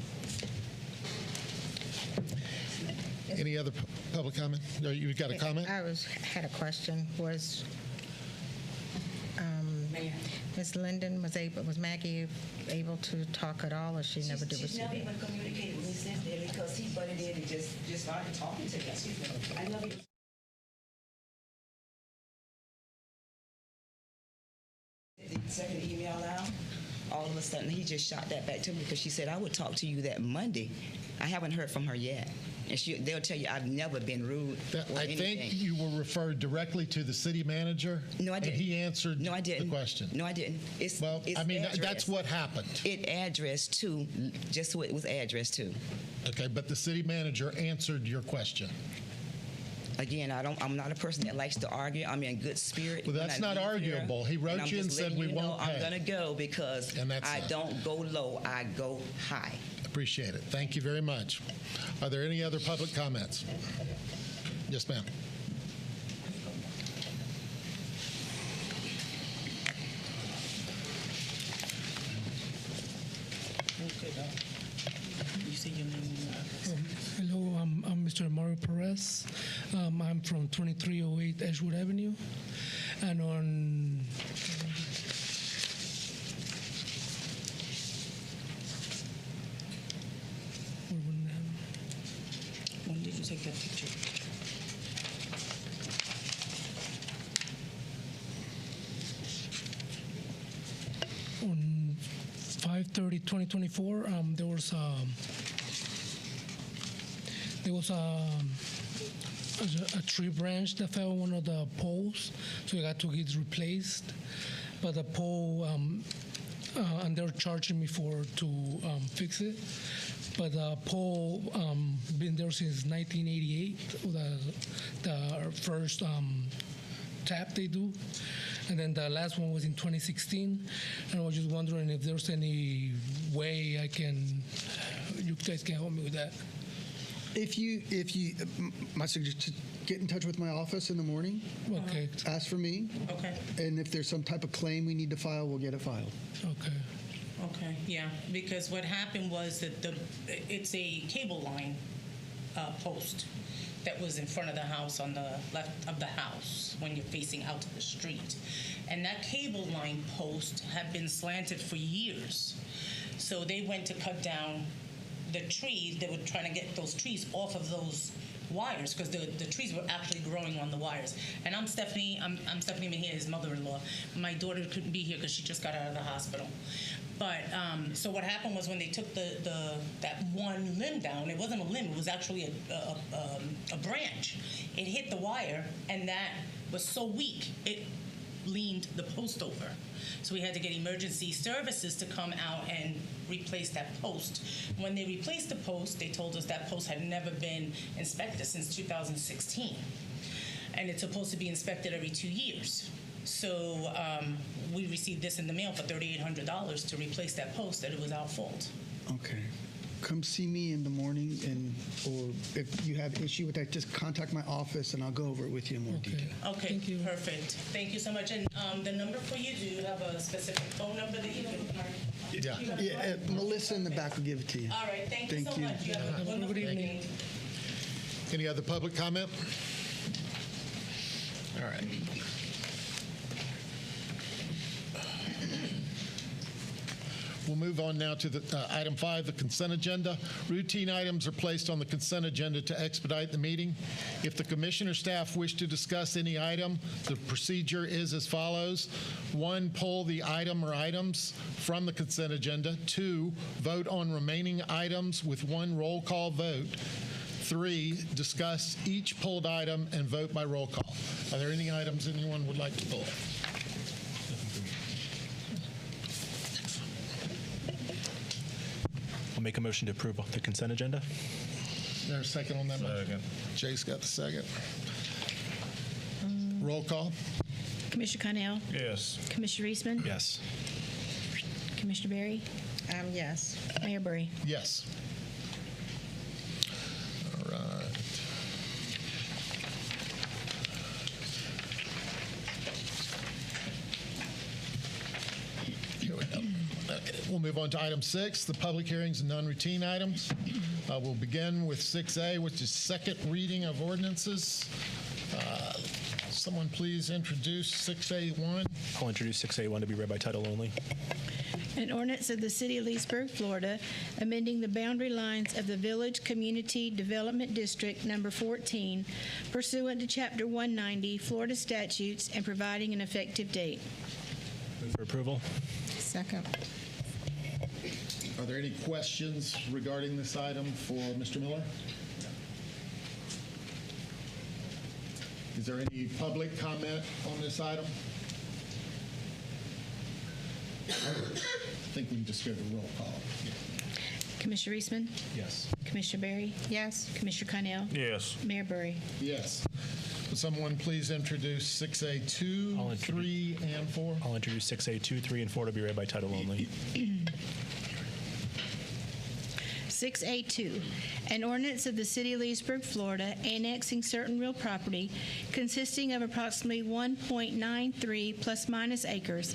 S2: Any other public comment? No, you got a comment?
S4: Had a question. Was Ms. Linden was Maggie able to talk at all, or she never did?
S7: She's never even communicated with me since then because he butted in and just started talking to me. Excuse me. I never even. The second email out, all of a sudden he just shot that back to me because she said I would talk to you that Monday. I haven't heard from her yet. And they'll tell you I've never been rude or
S2: I
S7: anything.
S2: think you were referred directly to the city manager.
S7: No, I didn't.
S2: And he answered
S7: No, I didn't.
S2: the question.
S7: No, I didn't. It's
S2: I mean, that's
S7: addressed.
S2: what happened.
S7: It addressed to just who it was addressed to.
S2: Okay, but the city manager answered your question.
S7: Again, I'm not a person that likes to argue. I'm in good spirit.
S2: Well, that's not arguable. He wrote you and said we won't pay.
S7: I'm going to go because
S2: And that's
S7: I
S2: it.
S7: don't go low, I go high.
S2: Appreciate it. Thank you very much. Are there any other public comments? Yes, ma'am.
S8: Hello, I'm Mr. Mario Perez. I'm from 2308 Edgewood Avenue. And on
S9: When did you take that picture?
S8: on 5/30/2024, there was a tree branch that fell on one of the poles, so it got to get replaced. But the pole, and they're charging me to fix it. But the pole been there since 1988, the first tap they do. And then the last one was in 2016. And I was just wondering if there's any way you guys can help me with that.
S3: My suggestion, get in touch with my office in the morning.
S8: Okay.
S3: Ask for me.
S9: Okay.
S3: And if there's some type of claim we need to file, we'll get it filed.
S8: Okay.
S9: Okay, yeah, because what happened was that it's a cable line post that was in front of the house on the left of the house when you're facing out to the street. And that cable line post had been slanted for years. So they went to cut down the trees. They were trying to get those trees off of those wires because the trees were actually growing on the wires. And I'm Stephanie Mejia, his mother-in-law. My daughter couldn't be here because she just got out of the hospital. But so what happened was when they took that one limb down, it wasn't a limb, it was actually a branch. It hit the wire, and that was so weak, it leaned the post over. So we had to get emergency services to come out and replace that post. When they replaced the post, they told us that post had never been inspected since 2016. And it's supposed to be inspected every 2 years. So we received this in the mail for $3,800 to replace that post that it was our fault.
S3: Okay. Come see me in the morning, or if you have issue with that, just contact my office and I'll go over it with you in more detail.
S9: Okay,
S8: Thank you.
S9: perfect. Thank you so much. And the number for you, do you have a specific phone number that you can?
S3: Yeah, Melissa in the back will give it to you.
S9: All right, thank you so much. You have a wonderful
S8: Good evening.
S9: evening.
S2: Any other public comment? All right. We'll move on now to the item 5, the consent agenda. Routine items are placed on the consent agenda to expedite the meeting. If the commission or staff wish to discuss any item, the procedure is as follows. 1, pull the item or items from the consent agenda. 2, vote on remaining items with 1 roll call vote. 3, discuss each pulled item and vote by roll call. Are there any items anyone would like to pull?
S5: I'll make a motion to approve the consent agenda.
S2: Is there a second on that motion?
S6: Second.
S2: Jake's got the second. Roll call.
S10: Commissioner Connell,
S6: Yes.
S10: Commissioner Eastman,
S5: Yes.
S10: Commissioner Berry,
S4: Yes.
S10: Mayor Burry.
S2: Yes. We'll move on to item 6, the public hearings and non-routine items. We'll begin with 6A, which is second reading of ordinances. Someone please introduce 6A1.
S5: I'll introduce 6A1 to be read by title only.
S10: An ordinance of the City of Leesburg, Florida, amending the boundary lines of the Village Community Development District Number 14 pursuant to Chapter 190 Florida statutes and providing an effective date.
S5: Move for approval.
S4: Second.
S2: Are there any questions regarding this item for Mr. Miller? Is there any public comment on this item? I think we can just go to roll call.
S10: Commissioner Reisman?
S5: Yes.
S10: Commissioner Berry?
S4: Yes.
S10: Commissioner Connell?
S6: Yes.
S10: Mayor Burry?
S2: Yes. Would someone please introduce 6A2,
S5: I'll introduce-
S2: 3, and 4?
S5: I'll introduce 6A2, 3, and 4 to be read by title only.
S10: 6A2, an ordinance of the City of Leesburg, Florida, annexing certain real property consisting of approximately 1.93 plus minus acres,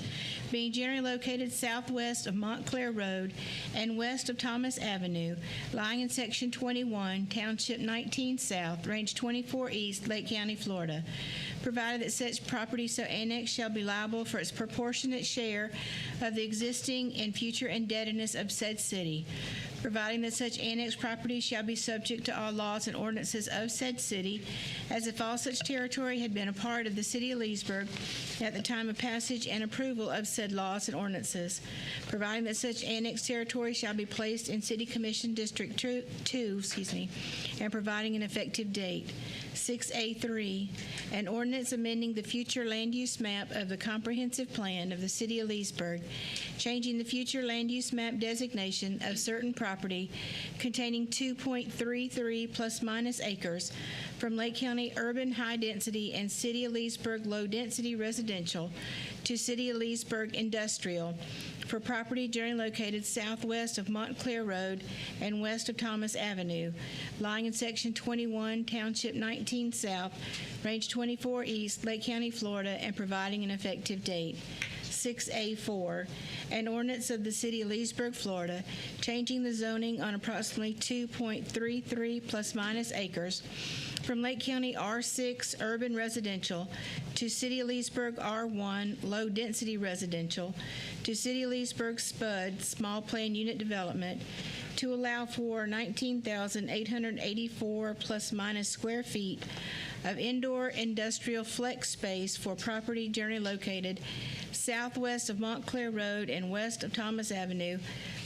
S10: being generally located southwest of Montclair Road and west of Thomas Avenue, lying in Section 21, Township 19 South, Range 24 East, Lake County, Florida, provided that such property so annexed shall be liable for its proportionate share of the existing and future indebtedness of said city, providing that such annexed property shall be subject to all laws and ordinances of said city, as if all such territory had been a part of the City of Leesburg at the time of passage and approval of said laws and ordinances, providing that such annexed territory shall be placed in City Commission District 2, and providing an effective date. 6A3, an ordinance amending the future land use map of the comprehensive plan of the City of Leesburg, changing the future land use map designation of certain property containing 2.33 plus minus acres from Lake County urban high density and City of Leesburg low density residential to City of Leesburg industrial for property generally located southwest of Montclair Road and west of Thomas Avenue, lying in Section 21, Township 19 South, Range 24 East, Lake County, Florida, and providing an effective date. 6A4, an ordinance of the City of Leesburg, Florida, changing the zoning on approximately 2.33 plus minus acres from Lake County R6 urban residential to City of Leesburg R1 low density residential to City of Leesburg SPUD small plan unit development to allow for 19,884 plus minus square feet of indoor industrial flex space for property generally located southwest of Montclair Road and west of Thomas Avenue,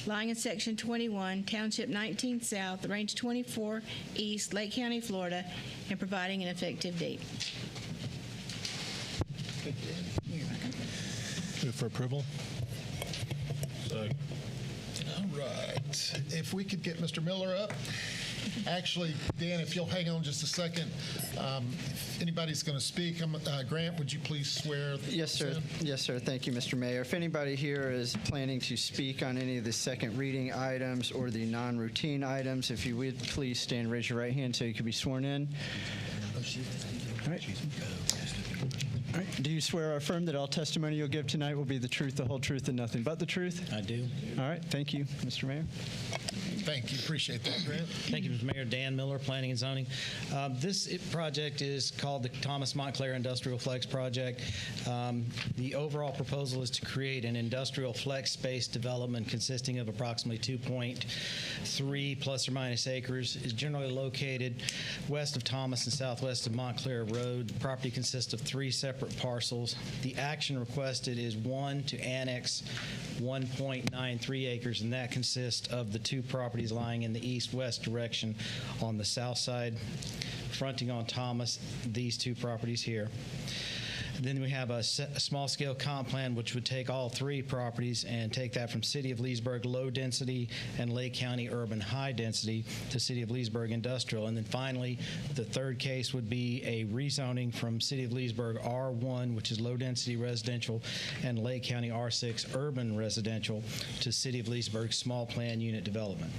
S10: lying in Section 21, Township 19 South, Range 24 East, Lake County, Florida, and providing an effective date.
S5: Move for approval.
S2: All right. If we could get Mr. Miller up. Actually, Dan, if you'll hang on just a second, if anybody's going to speak, Grant, would you please swear?
S11: Yes, sir. Yes, sir. Thank you, Mr. Mayor. If anybody here is planning to speak on any of the second reading items or the non-routine items, if you would please stand and raise your right hand so you can be sworn in. All right. All right. Do you swear or affirm that all testimony you'll give tonight will be the truth, the whole truth, and nothing but the truth?
S12: I do.
S11: All right. Thank you, Mr. Mayor.
S2: Thank you. Appreciate that, Grant.
S12: Thank you, Mr. Mayor. Dan Miller, Planning and Zoning. This project is called the Thomas Montclair Industrial Flex Project. The overall proposal is to create an industrial flex space development consisting of approximately 2.3 plus or minus acres. It's generally located west of Thomas and southwest of Montclair Road. The property consists of 3 separate parcels. The action requested is 1, to annex 1.93 acres, and that consists of the 2 properties lying in the east-west direction on the south side, fronting on Thomas, these 2 properties here. Then we have a small-scale comp plan, which would take all 3 properties and take that from City of Leesburg low density and Lake County urban high density to City of Leesburg industrial. And then finally, the third case would be a rezoning from City of Leesburg R1, which is low density residential, and Lake County R6 urban residential to City of Leesburg small plan unit development.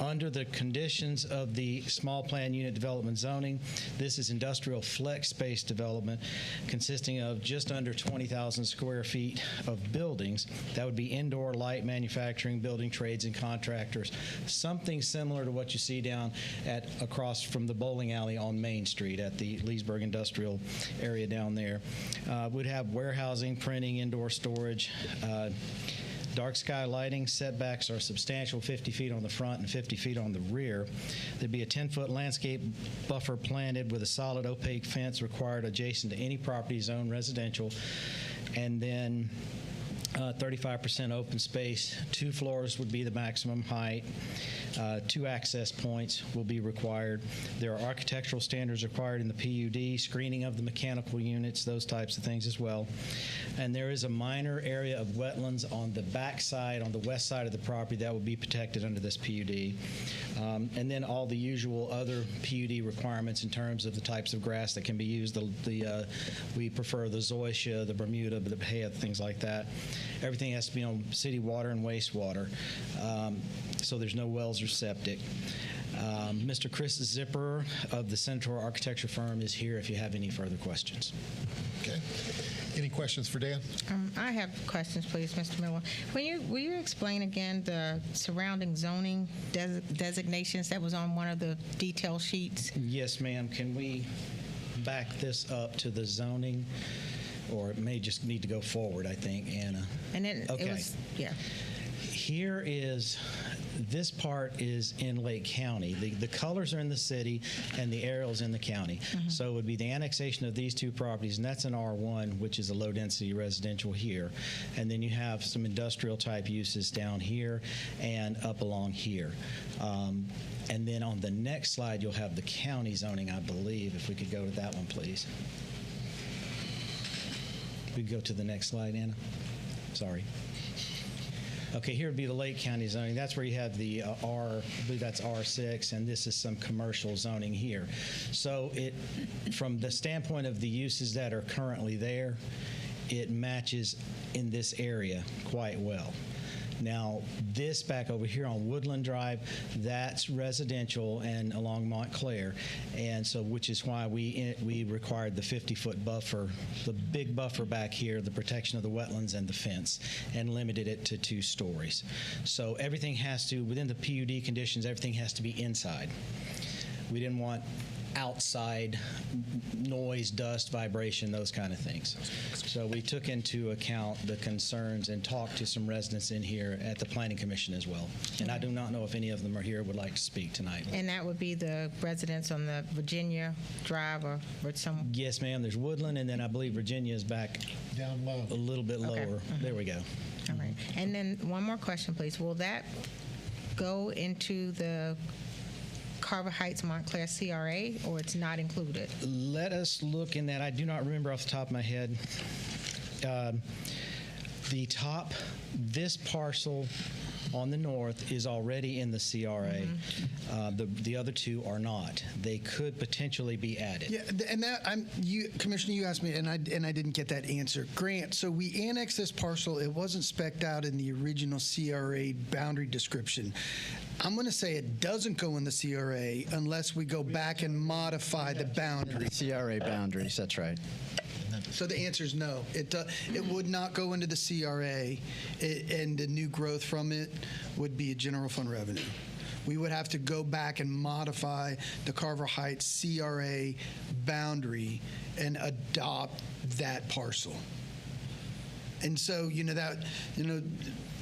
S12: Under the conditions of the small plan unit development zoning, this is industrial flex space development consisting consisting of just under 20,000 square feet of buildings. That would be indoor light manufacturing, building trades and contractors, something similar to what you see down at across from the bowling alley on Main Street at the Leesburg industrial area down there. Would have warehousing, printing, indoor storage. Dark sky lighting setbacks are substantial, 50 feet on the front and 50 feet on the rear. There'd be a 10-foot landscape buffer planted with a solid opaque fence required adjacent to any property zoned residential. And then 35% open space. 2 floors would be the maximum height. 2 access points will be required. There are architectural standards required in the PUD, screening of the mechanical units, those types of things as well. And there is a minor area of wetlands on the back side, on the west side of the property, that will be protected under this PUD. And then all the usual other PUD requirements in terms of the types of grass that can be used. We prefer the zoysia, the Bermuda, the bahia, things like that. Everything has to be on city water and wastewater, so there's no wells or septic. Mr. Chris Zipper of the Senator Architecture firm is here if you have any further questions.
S2: Okay. Any questions for Dan?
S4: I have questions, please, Mr. Miller. Will you explain again the surrounding zoning designations that was on one of the detail sheets?
S12: Yes, ma'am. Can we back this up to the zoning? Or it may just need to go forward, I think, Anna.
S4: And then
S12: okay.
S4: It was, yeah.
S12: Here is, this part is in Lake County. The colors are in the city and the aerial's in the county. Mm-hmm. So it would be the annexation of these 2 properties, and that's an R1, which is a low-density residential here. And then you have some industrial-type uses down here and up along here. And then on the next slide, you'll have the county zoning, I believe. If we could go to that one, please. We could go to the next slide, Anna. Sorry. Okay, here would be the Lake County zoning. That's where you have the I believe that's R6, and this is some commercial zoning here. So from the standpoint of the uses that are currently there, it matches in this area quite well. Now, this back over here on Woodland Drive, that's residential and along Montclair, and so which is why we required the 50-foot buffer, the big buffer back here, the protection of the wetlands and the fence, and limited it to 2 stories. So everything has to, within the PUD conditions, everything has to be inside. We didn't want outside noise, dust, vibration, those kind of things. So we took into account the concerns and talked to some residents in here at the Planning Commission as well. And I do not know if any of them are here would like to speak tonight.
S4: And that would be the residents on the Virginia Drive or some?
S12: Yes, ma'am. There's Woodland, and then I believe Virginia is back
S2: down low,
S12: a little bit lower.
S4: Okay.
S12: There we go.
S4: All right. And then one more question, please. Will that go into the Carver Heights Montclair CRA, or it's not included?
S12: Let us look in that. I do not remember off the top of my head. This parcel on the north is already in the CRA. Mm-hmm. The other 2 are not. They could potentially be added.
S3: Yeah, and that Commissioner, you asked me, and I didn't get that answer. Grant, so we annexed this parcel. It wasn't spec'd out in the original CRA boundary description. I'm going to say it doesn't go in the CRA unless we go back and modify the boundary.
S11: CRA boundaries, that's right.
S3: So the answer is no. It would not go into the CRA, and the new growth from it would be a general fund revenue. We would have to go back and modify the Carver Heights CRA boundary and adopt that parcel. And so,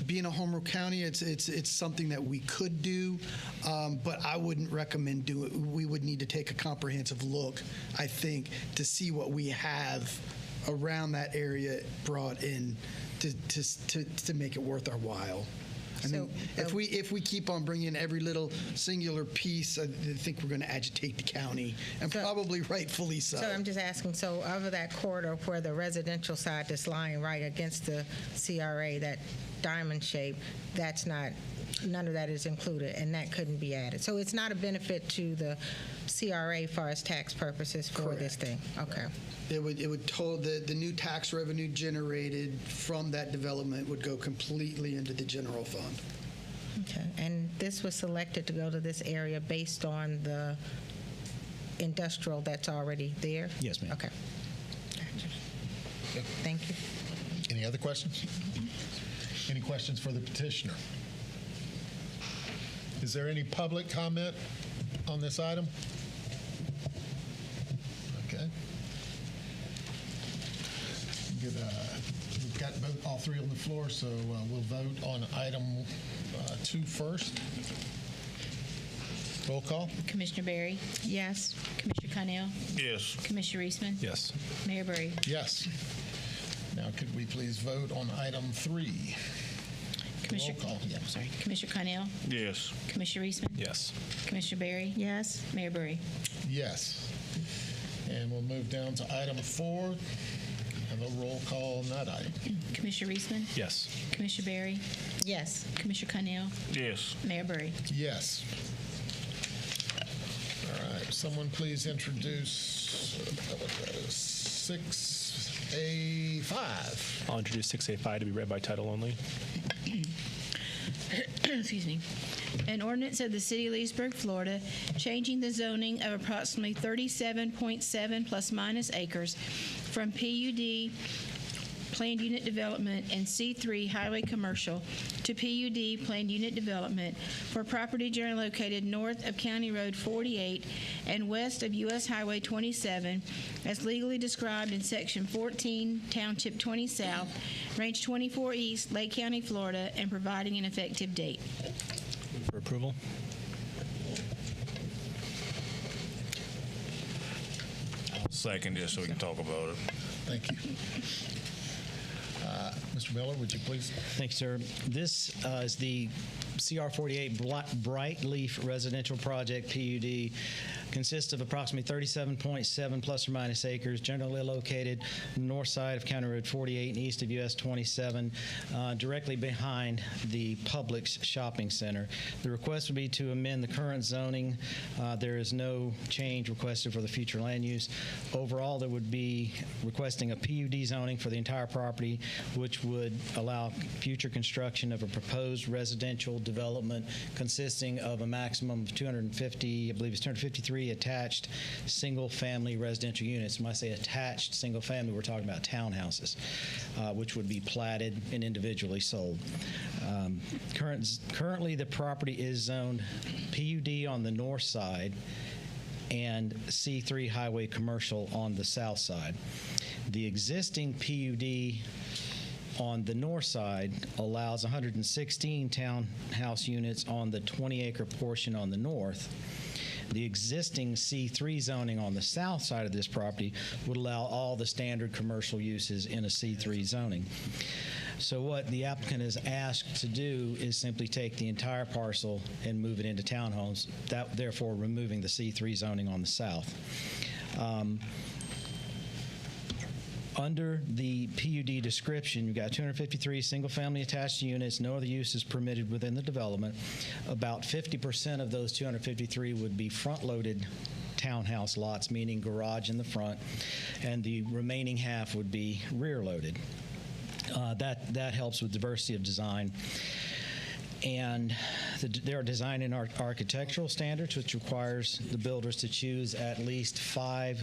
S3: being a home rule county, it's something that we could do, but I wouldn't recommend do it. We would need to take a comprehensive look, I think, to see what we have around that area brought in to make it worth our while. I mean, if we keep on bringing every little singular piece, I think we're going to agitate the county, and probably rightfully so.
S4: So I'm just asking, so over that corridor where the residential side that's lying right against the CRA, that diamond shape, that's not, none of that is included, and that couldn't be added. So it's not a benefit to the CRA for as tax purposes for
S3: Correct.
S4: this thing. Okay.
S3: It would total the new tax revenue generated from that development would go completely into the general fund.
S4: Okay. And this was selected to go to this area based on the industrial that's already there?
S12: Yes, ma'am.
S4: Okay. Thank you.
S2: Any other questions? Any questions for the petitioner? Is there any public comment on this item? Okay. Good, we've got all three on the floor, so we'll vote on item 2 first. Roll call.
S10: Commissioner Berry?
S4: Yes.
S10: Commissioner Connell?
S6: Yes.
S10: Commissioner Reisman?
S5: Yes.
S10: Mayor Burry?
S2: Yes. Now, could we please vote on item 3?
S10: Commissioner,
S2: Roll call.
S10: Sorry. Commissioner Connell?
S6: Yes.
S10: Commissioner Reisman?
S5: Yes.
S10: Commissioner Berry?
S4: Yes.
S10: Mayor Burry?
S2: Yes. And we'll move down to item 4. Have a roll call on that item.
S10: Commissioner Reisman?
S5: Yes.
S10: Commissioner Berry?
S4: Yes.
S10: Commissioner Connell?
S6: Yes.
S10: Mayor Burry?
S2: Yes. All right. Someone please introduce 6A5.
S5: I'll introduce 6A5 to be read by title only.
S10: Excuse me. An ordinance of the City of Leesburg, Florida, changing the zoning of approximately 37.7 plus minus acres from PUD planned unit development and C3 highway commercial to PUD planned unit development for property generally located north of County Road 48 and west of U.S. Highway 27 as legally described in Section 14, Township 20 South, Range 24 East, Lake County, Florida, and providing an effective date.
S5: Move for approval.
S6: Second, just so we can talk about it.
S2: Thank you. Mr. Miller, would you please?
S12: Thank you, sir. This is the CR 48 Bright Leaf Residential Project, PUD. Consists of approximately 37.7 plus or minus acres, generally located north side of County Road 48 and east of US 27, directly behind the Publix shopping center. The request would be to amend the current zoning. There is no change requested for the future land use. Overall, there would be requesting a PUD zoning for the entire property, which would allow future construction of a proposed residential development consisting of a maximum of 250, I believe it's 253 attached single-family residential units. When I say attached single-family, we're talking about townhouses, which would be platted and individually sold. Currently, the property is zoned PUD on the north side and C3 highway commercial on the south side. The existing PUD on the north side allows 116 townhouse units on the 20-acre portion on the north. The existing C3 zoning on the south side of this property would allow all the standard commercial uses in a C3 zoning. So what the applicant is asked to do is simply take the entire parcel and move it into townhomes, therefore removing the C3 zoning on the south. Under the PUD description, you've got 253 single-family attached units. No other use is permitted within the development. About 50% of those 253 would be front-loaded townhouse lots, meaning garage in the front, and the remaining half would be rear-loaded. That helps with diversity of design. And there are design and architectural standards, which requires the builders to choose at least 5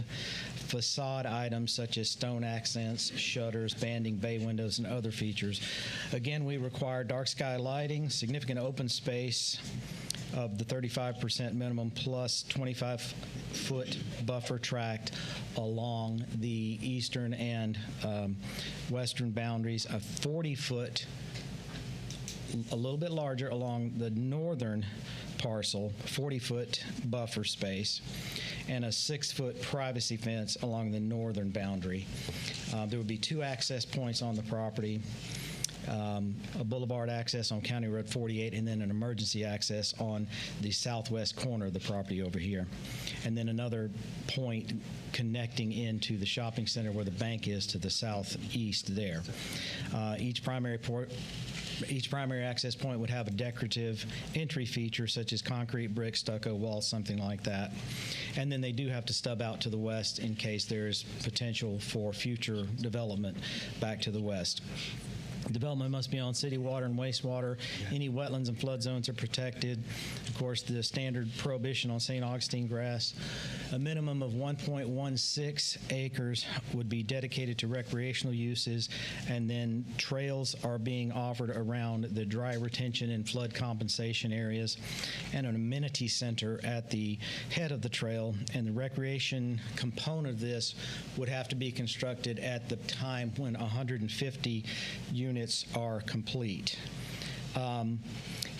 S12: facade items such as stone accents, shutters, banding, bay windows, and other features. Again, we require dark sky lighting, significant open space of the 35% minimum plus 25-foot buffer tract along the eastern and western boundaries, a 40-foot a little bit larger along the northern parcel, 40-foot buffer space, and a 6-foot privacy fence along the northern boundary. There would be 2 access points on the property, a boulevard access on County Road 48, and then an emergency access on the southwest corner of the property over here. And then another point connecting into the shopping center where the bank is to the southeast there. Each primary access point would have a decorative entry feature such as concrete, brick, stucco, walls, something like that. And then they do have to stub out to the west in case there is potential for future development back to the west. Development must be on city water and wastewater. Any wetlands and flood zones are protected. Of course, the standard prohibition on St. Augustine grass. A minimum of 1.16 acres would be dedicated to recreational uses, and then trails are being offered around the dry retention and flood compensation areas, and an amenity center at the head of the trail. And the recreation component of this would have to be constructed at the time when 150 units are complete.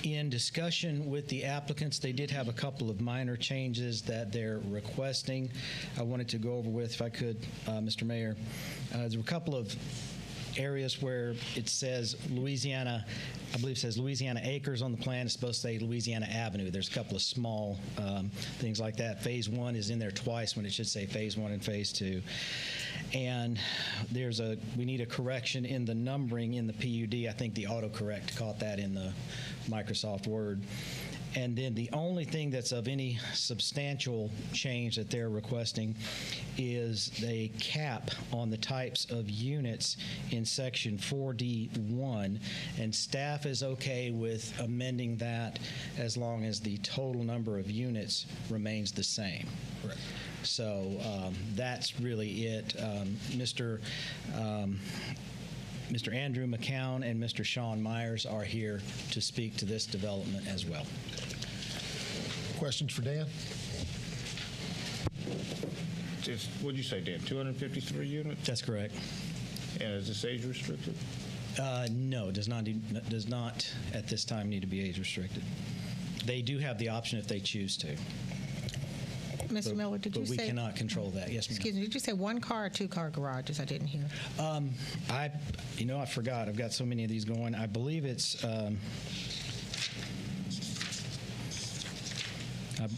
S12: In discussion with the applicants, they did have a couple of minor changes that they're requesting. I wanted to go over with, if I could, Mr. Mayor. There were a couple of areas where it says Louisiana, I believe it says Louisiana Acres on the plan. It's supposed to say Louisiana Avenue. There's a couple of small things like that. Phase 1 is in there twice when it should say Phase 1 and Phase 2. And we need a correction in the numbering in the PUD. I think the autocorrect caught that in the Microsoft Word. And then the only thing that's of any substantial change that they're requesting is a cap on the types of units in Section 4D1. And staff is okay with amending that as long as the total number of units remains the same.
S2: Correct.
S12: So that's really it. Mr. Andrew McCown and Mr. Sean Myers are here to speak to this development as well.
S2: Questions for Dan?
S6: What'd you say, Dan? 253 units?
S12: That's correct.
S6: And is this age restricted?
S12: No, it does not at this time need to be age restricted. They do have the option if they choose to.
S4: Mr. Miller, did you say?
S12: But we cannot control that. Yes, ma'am.
S4: Excuse me, did you say 1-car or 2-car garages? I didn't hear.
S12: I forgot. I've got so many of these going. I believe it's.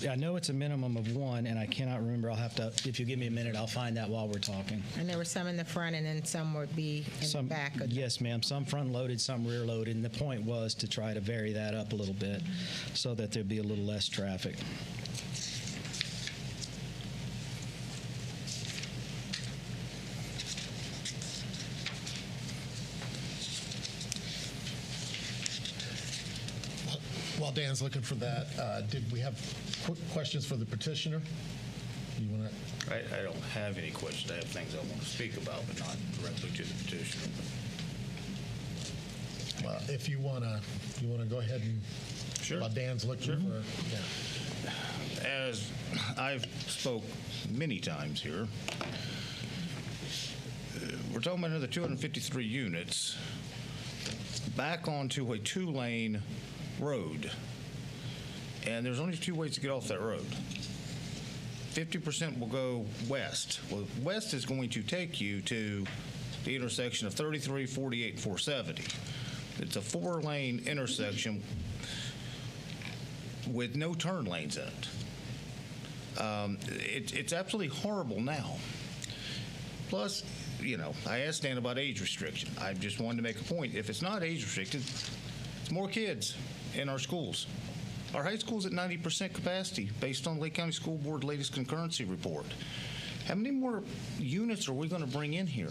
S12: I know it's a minimum of 1, and I cannot remember. I'll have to. If you give me a minute, I'll find that while we're talking.
S4: And there were some in the front, and then some would be in the back.
S12: Yes, ma'am. Some front-loaded, some rear-loaded. And the point was to try to vary that up a little bit so that there'd be a little less traffic.
S2: While Dan's looking for that, did we have quick questions for the petitioner? You want to?
S6: I don't have any questions. I have things I want to speak about, but not directly to the petitioner.
S2: Well, if you want to go ahead and.
S6: Sure.
S2: While Dan's looking for. Yeah.
S6: As I've spoke many times here, we're talking about another 253 units back onto a 2-lane road, and there's only 2 ways to get off that road. 50% will go west. Well, west is going to take you to the intersection of 33, 48, 470. It's a 4-lane intersection with no turn lanes in it. It's absolutely horrible now. Plus, I asked Dan about age restriction. I just wanted to make a point. If it's not age restricted, it's more kids in our schools. Our high school's at 90% capacity based on Lake County School Board latest concurrency report. How many more units are we going to bring in here?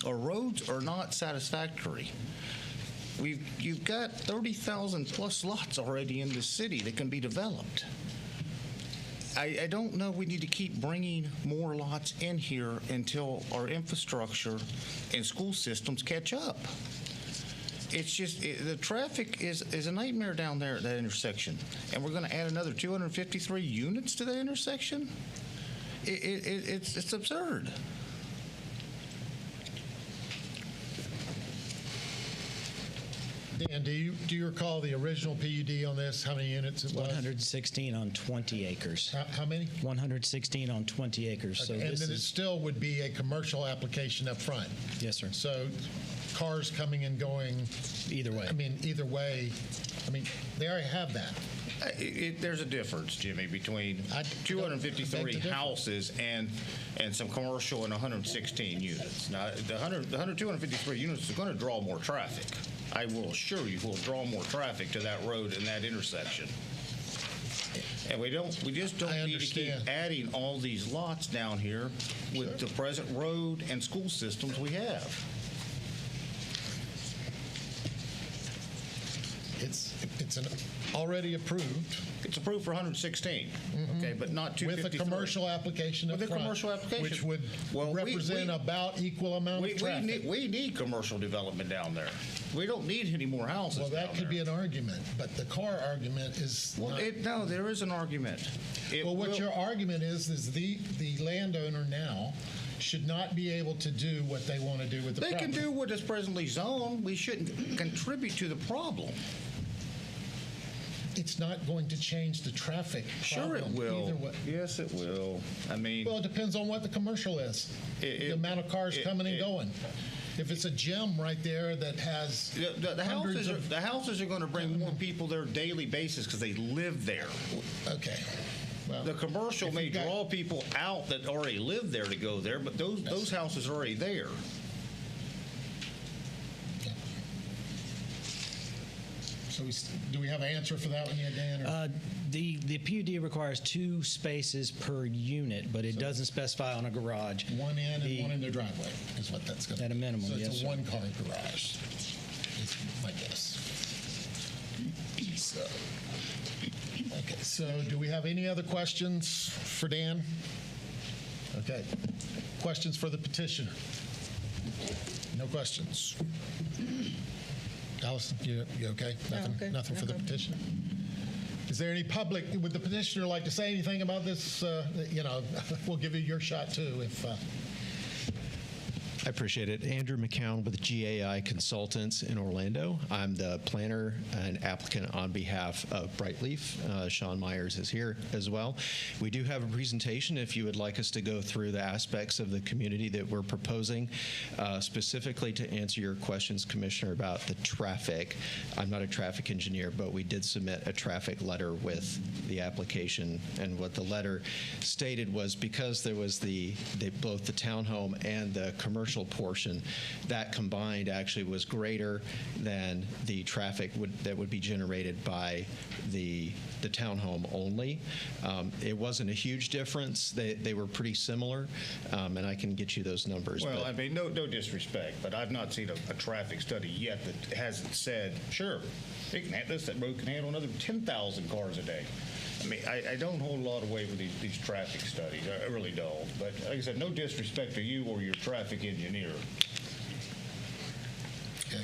S6: Our roads are not satisfactory. You've got 30,000 plus lots already in the city that can be developed. I don't know we need to keep bringing more lots in here until our infrastructure and school systems catch up. It's just the traffic is a nightmare down there at that intersection, and we're going to add another 253 units to that intersection. It's absurd.
S2: Dan, do you recall the original PUD on this? How many units it was?
S12: 116 on 20 acres.
S2: How many?
S12: 116 on 20 acres.
S2: Okay.
S12: So
S2: and then it still would be a commercial application up front.
S12: Yes, sir.
S2: So cars coming and going.
S12: Either way.
S2: Either way. They already have that.
S6: There's a difference, Jimmy, between 253 houses and some commercial and 116 units. Now, the 253 units is going to draw more traffic. I will assure you, will draw more traffic to that road and that intersection. And we just don't need to keep adding all these lots down here with the present road and school systems we have.
S2: it's an already approved
S13: It's approved for 116, okay, but not
S2: with
S13: 253.
S2: a commercial application up
S13: With a
S2: front,
S13: commercial application.
S2: which would
S13: Well,
S2: represent about equal amount of traffic.
S13: We need commercial development down there. We don't need any more houses
S2: Well, that
S13: down
S2: could
S13: there.
S2: be an argument, but the car argument is
S13: Well,
S2: not.
S13: no, there is an argument.
S2: Well, what your argument is the landowner now should not be able to do what they want to do with the
S13: They
S2: property.
S13: can do what is presently zoned. We shouldn't contribute to the problem.
S2: It's not going to change the traffic
S13: Sure it
S2: problem
S13: will.
S2: either way.
S13: Yes, it will. I mean,
S2: Well, it depends on what the commercial is, the amount of cars coming and going. If it's a gym right there that has
S13: the
S2: hundreds
S13: houses are going to bring more people there daily basis because they live there.
S2: Okay. Well,
S13: The commercial
S2: if
S13: may
S2: you've got-
S13: draw people out that already live there to go there, but those houses are already there.
S2: So do we have an answer for that one yet, Dan? or-
S12: The PUD requires 2 spaces per unit, but it doesn't specify on a garage.
S2: One in
S12: The-
S2: and one in their driveway is what that's going to be.
S12: At a minimum,
S2: So it's
S12: yes,
S2: a
S12: sir.
S2: one-car garage, is my guess. So, okay, so do we have any other questions for Dan? Okay. Questions for the petitioner? No questions. Allison, you okay? Nothing,
S4: good.
S2: nothing for the petitioner? Is there any public, would the petitioner like to say anything about this? We'll give you your shot too if.
S14: I appreciate it. Andrew McCown with GAI Consultants in Orlando. I'm the planner and applicant on behalf of Brightleaf. Sean Myers is here as well. We do have a presentation if you would like us to go through the aspects of the community that we're proposing. Specifically to answer your questions, Commissioner, about the traffic. I'm not a traffic engineer, but we did submit a traffic letter with the application. And what the letter stated was because there was both the townhome and the commercial portion, that combined actually was greater than the traffic that would be generated by the townhome only. It wasn't a huge difference. They were pretty similar, and I can get you those numbers.
S13: Well,
S14: but-
S13: I mean, no disrespect, but I've not seen a traffic study yet that hasn't said, sure, that road can handle another 10,000 cars a day. I mean, I don't hold a lot of weight with these traffic studies. I really don't. But like I said, no disrespect to you or your traffic engineer.
S2: Okay.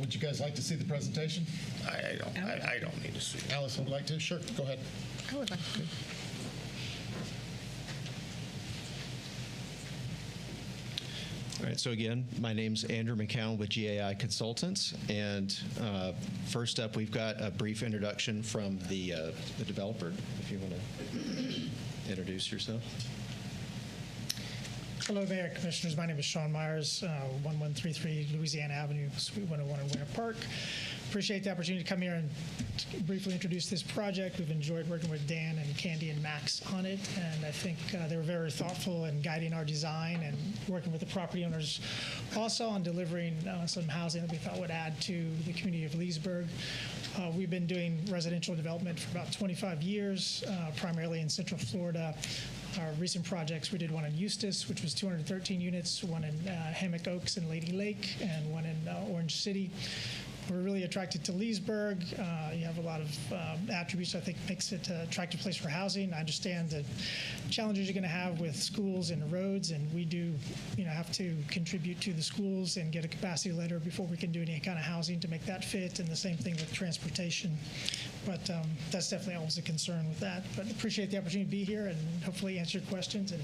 S2: Would you guys like to see the presentation?
S13: I don't need to see it.
S2: Allison would like to? Sure, go ahead.
S4: I would like to.
S14: All right, so again, my name's Andrew McCown with GAI Consultants, and first up, we've got a brief introduction from the developer, if you want to introduce yourself.
S15: Hello, Mayor, Commissioners. My name is Sean Myers, 1133 Louisiana Avenue, Suite 101 in Winter Park. Appreciate the opportunity to come here and briefly introduce this project. We've enjoyed working with Dan and Candy and Max on it, and I think they were very thoughtful in guiding our design and working with the property owners also on delivering some housing that we thought would add to the community of Leesburg. We've been doing residential development for about 25 years, primarily in Central Florida. Our recent projects, we did one in Eustis, which was 213 units, one in Hammock Oaks and Lady Lake, and one in Orange City. We're really attracted to Leesburg. You have a lot of attributes I think makes it an attractive place for housing. I understand the challenges you're going to have with schools and roads, and we do, have to contribute to the schools and get a capacity letter before we can do any kind of housing to make that fit, and the same thing with transportation. But that's definitely always a concern with that. But appreciate the opportunity to be here and hopefully answer your questions and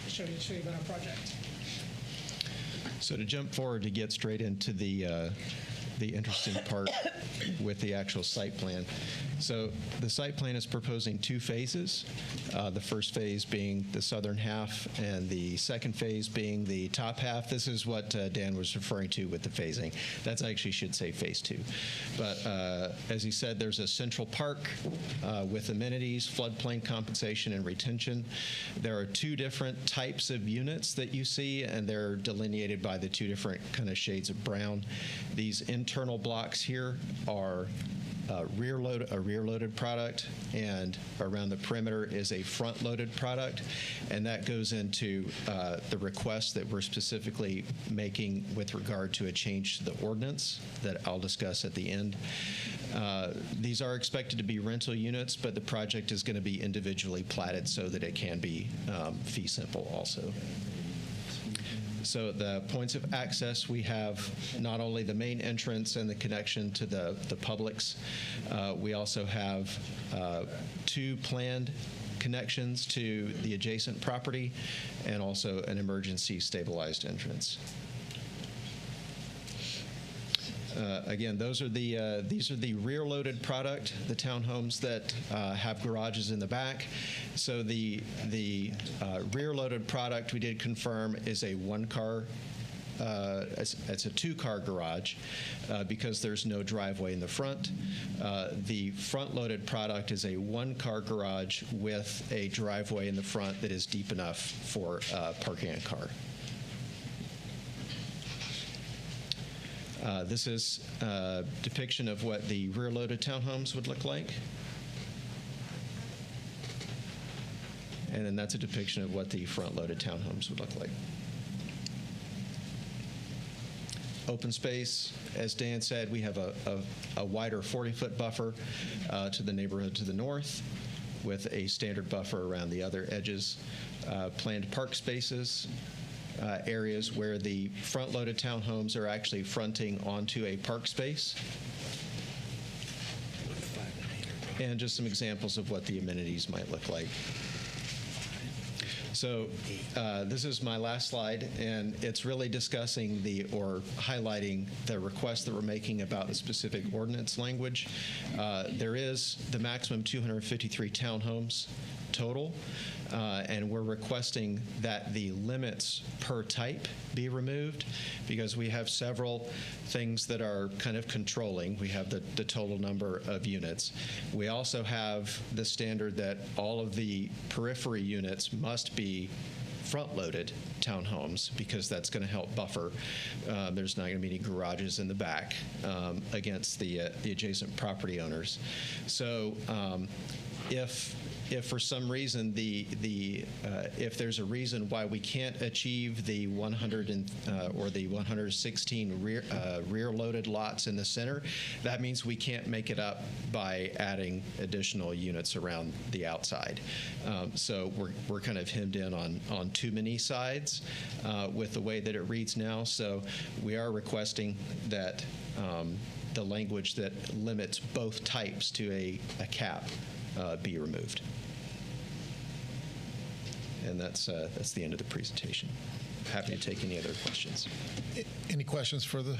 S15: show you about our project.
S14: So to jump forward to get straight into the interesting part with the actual site plan. So the site plan is proposing 2 phases. The first phase being the southern half and the second phase being the top half. This is what Dan was referring to with the phasing. That's actually should say phase 2. But as he said, there's a central park with amenities, floodplain compensation, and retention. There are 2 different types of units that you see, and they're delineated by the 2 different kind of shades of brown. These internal blocks here are a rear-loaded product, and around the perimeter is a front-loaded product, and that goes into the request that we're specifically making with regard to a change to the ordinance that I'll discuss at the end. These are expected to be rental units, but the project is going to be individually platted so that it can be fee simple also. So the points of access, we have not only the main entrance and the connection to the Publix, we also have 2 planned connections to the adjacent property and also an emergency stabilized entrance. Again, these are the rear-loaded product, the townhomes that have garages in the back. So the rear-loaded product, we did confirm, is a one-car. It's a 2-car garage because there's no driveway in the front. The front-loaded product is a 1-car garage with a driveway in the front that is deep enough for parking a car. This is a depiction of what the rear-loaded townhomes would look like. And then that's a depiction of what the front-loaded townhomes would look like. Open space, as Dan said, we have a wider 40-foot buffer to the neighborhood to the north with a standard buffer around the other edges. Planned park spaces, areas where the front-loaded townhomes are actually fronting onto a park space. And just some examples of what the amenities might look like. So this is my last slide, and it's really discussing or highlighting the request that we're making about the specific ordinance language. There is the maximum 253 townhomes total, and we're requesting that the limits per type be removed because we have several things that are kind of controlling. We have the total number of units. We also have the standard that all of the periphery units must be front-loaded townhomes because that's going to help buffer. There's not going to be any garages in the back against the adjacent property owners. So if for some reason if there's a reason why we can't achieve the 100 or the 116 rear-loaded lots in the center, that means we can't make it up by adding additional units around the outside. So we're kind of hemmed in on too many sides with the way that it reads now. So we are requesting that the language that limits both types to a cap be removed. And that's the end of the presentation. Happy to take any other questions.
S2: Any questions for the?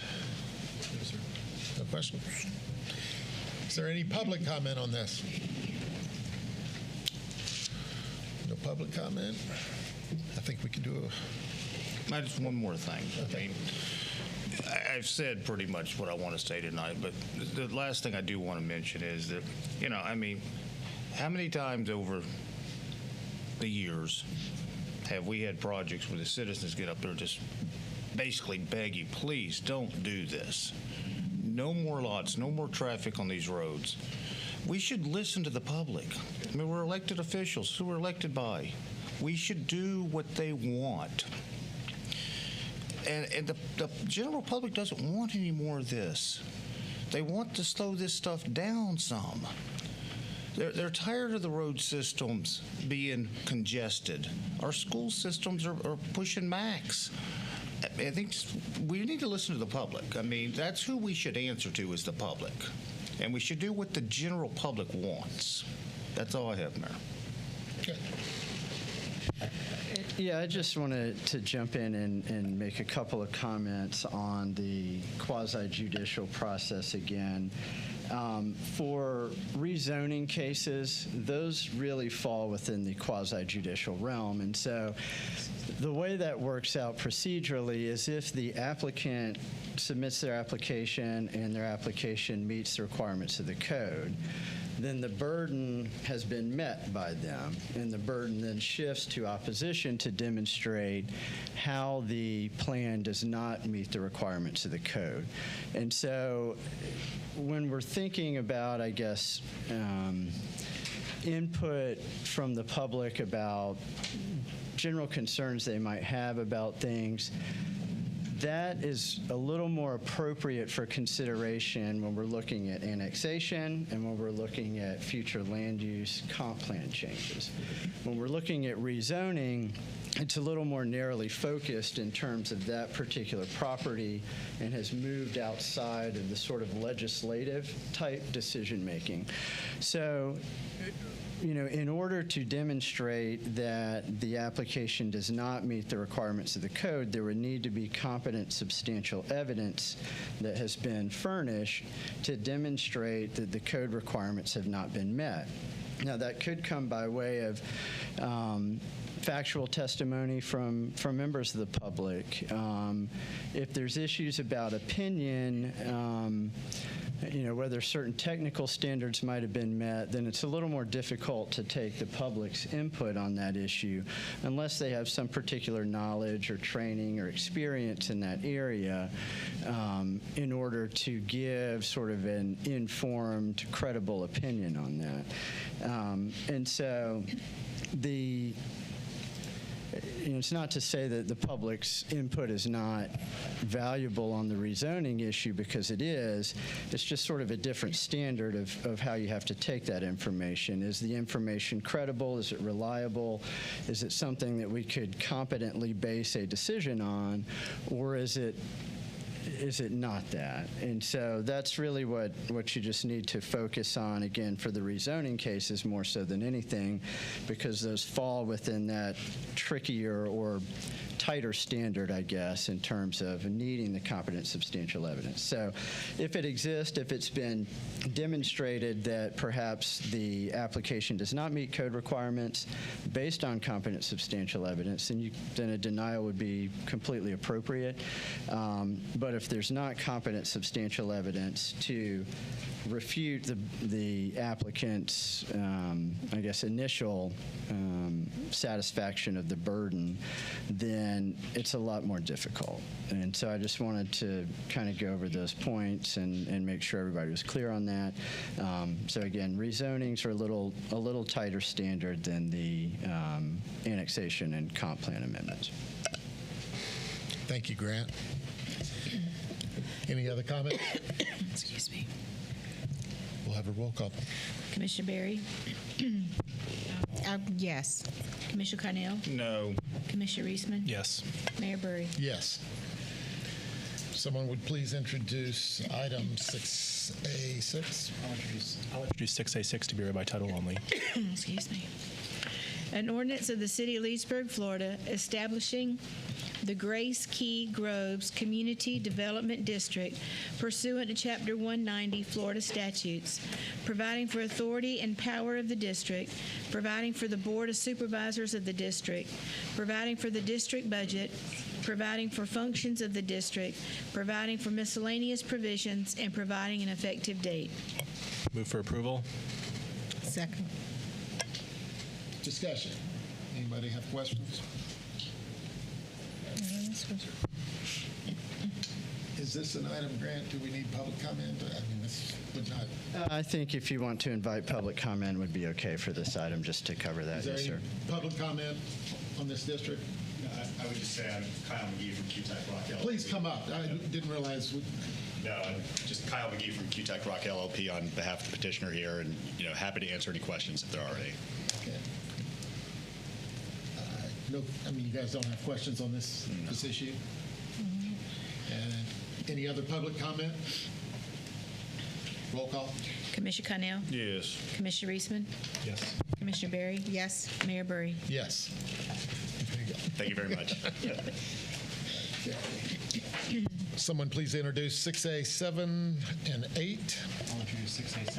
S2: No questions. Is there any public comment on this? No public comment. I think we can do
S6: Just one more thing. Okay. I mean, I've said pretty much what I want to say tonight, but the last thing I do want to mention is that, I mean, how many times over the years have we had projects where the citizens get up there and just basically beg you, please don't do this. No more lots, no more traffic on these roads. We should listen to the public. I mean, we're elected officials. Who we're elected by? We should do what they want. And the general public doesn't want any more of this. They want to slow this stuff down some. They're tired of the road systems being congested. Our school systems are pushing max. I think we need to listen to the public. I mean, that's who we should answer to is the public. And we should do what the general public wants. That's all I have, Mayor.
S2: Okay.
S11: Yeah, I just wanted to jump in and make a couple of comments on the quasi-judicial process again. For rezoning cases, those really fall within the quasi-judicial realm. And so the way that works out procedurally is if the applicant submits their application and their application meets the requirements of the code, then the burden has been met by them, and the burden then shifts to opposition to demonstrate how the plan does not meet the requirements of the code. And so when we're thinking about, I guess, input from the public about general concerns they might have about things, that is a little more appropriate for consideration when we're looking at annexation and when we're looking at future land use comp plan changes. When we're looking at rezoning, it's a little more narrowly focused in terms of that particular property and has moved outside of the sort of legislative type decision making. So, in order to demonstrate that the application does not meet the requirements of the code, there would need to be competent, substantial evidence that has been furnished to demonstrate that the code requirements have not been met. Now, that could come by way of factual testimony from members of the public. If there's issues about opinion, whether certain technical standards might have been met, then it's a little more difficult to take the public's input on that issue unless they have some particular knowledge or training or experience in that area in order to give sort of an informed, credible opinion on that. And so it's not to say that the public's input is not valuable on the rezoning issue, because it is. It's just sort of a different standard of how you have to take that information. Is the information credible? Is it reliable? Is it something that we could competently base a decision on? Or is it not that? And so that's really what you just need to focus on, again, for the rezoning cases more so than anything, because those fall within that trickier or tighter standard, I guess, in terms of needing the competent substantial evidence. So if it exists, if it's been demonstrated that perhaps the application does not meet code requirements based on competent substantial evidence, then a denial would be completely appropriate. But if there's not competent substantial evidence to refute the applicant's, I guess, initial satisfaction of the burden, then it's a lot more difficult. And so I just wanted to kind of go over those points and make sure everybody was clear on that. So again, rezonings are a little tighter standard than the annexation and comp plan amendments.
S2: Thank you, Grant. Any other comments?
S10: Excuse me.
S2: We'll have a roll call.
S10: Commissioner Berry?
S4: Yes.
S10: Commissioner Carnell?
S6: No.
S10: Commissioner Reisman?
S5: Yes.
S10: Mayor Burry?
S2: Yes. Someone would please introduce item 6A6.
S5: I'll introduce 6A6 to be read by title only.
S10: Excuse me. An ordinance of the City of Leesburg, Florida, establishing the Grace Key Groves Community Development District pursuant to Chapter 190 Florida statutes, providing for authority and power of the district, providing for the Board of Supervisors of the district, providing for the district budget, providing for functions of the district, providing for miscellaneous provisions, and providing an effective date.
S5: Move for approval.
S4: Second.
S2: Discussion. Anybody have questions? Is this an item, Grant? Do we need public comment? I mean, this would not.
S11: I think if you want to invite public comment, would be okay for this item, just to cover that.
S2: Is there
S11: Yes,
S2: any
S11: sir.
S2: public comment on this district?
S16: I would just say I'm Kyle McGee from Q-Tech Rock LLP.
S2: Please come up. I didn't realize.
S16: No, I'm just Kyle McGee from Q-Tech Rock LLP on behalf of the petitioner here, and happy to answer any questions if there are any.
S2: Okay. No, I mean, you guys don't have questions on this issue? And any other public comment? Roll call.
S10: Commissioner Carnell?
S6: Yes.
S10: Commissioner Reisman?
S5: Yes.
S10: Commissioner Berry?
S4: Yes.
S10: Mayor Burry?
S2: Yes. There you go.
S16: Thank you very much.
S2: Someone please introduce 6A, 7, and 8.
S5: I'll introduce 6A7,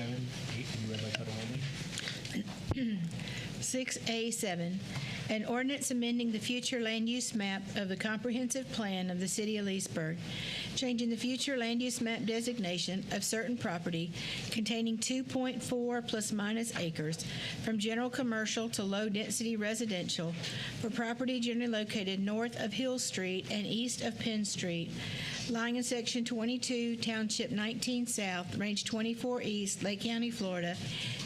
S5: 8 to be read by title only.
S10: 6A7, an ordinance amending the future land use map of the comprehensive plan of the city of Leesburg, changing the future land use map designation of certain property containing 2.4 plus minus acres from general commercial to low density residential for property generally located north of Hill Street and east of Penn Street, lying in Section 22, Township 19 South, Range 24 East, Lake County, Florida,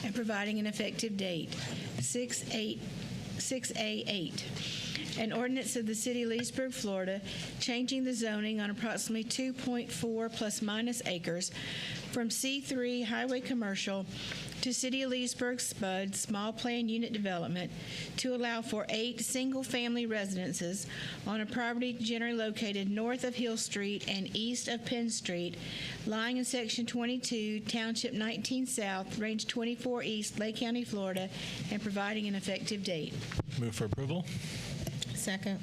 S10: and providing an effective date. 6A8. An ordinance of the City of Leesburg, Florida, changing the zoning on approximately 2.4 plus minus acres from C3 Highway Commercial to City of Leesburg SPUD Small Plan Unit Development to allow for 8 single-family residences on a property generally located north of Hill Street and east of Penn Street, lying in Section 22, Township 19 South, Range 24 East, Lake County, Florida, and providing an effective date.
S5: Move for approval.
S4: Second.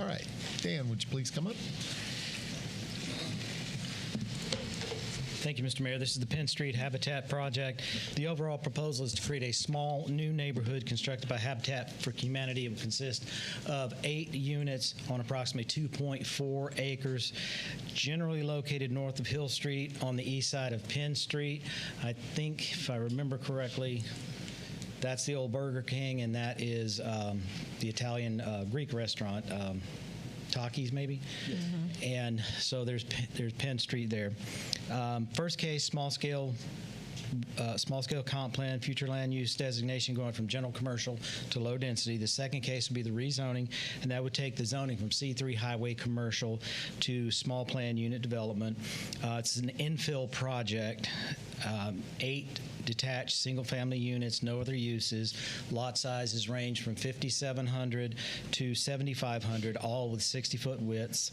S2: All right. Dan, would you please come up?
S12: Thank you, Mr. Mayor. This is the Penn Street Habitat Project. The overall proposal is to create a small new neighborhood constructed by Habitat for Humanity. It will consist of 8 units on approximately 2.4 acres, generally located north of Hill Street on the east side of Penn Street. I think, if I remember correctly, that's the old Burger King, and that is the Italian Greek restaurant. Takis, maybe. Mm-hmm. And so there's Penn Street there. First case, small scale comp plan, future land use designation going from general commercial to low density. The second case would be the rezoning, and that would take the zoning from C3 highway commercial to small plan unit development. It's an infill project, 8 detached single-family units, no other uses. Lot sizes range from 5,700 to 7,500, all with 60-foot widths.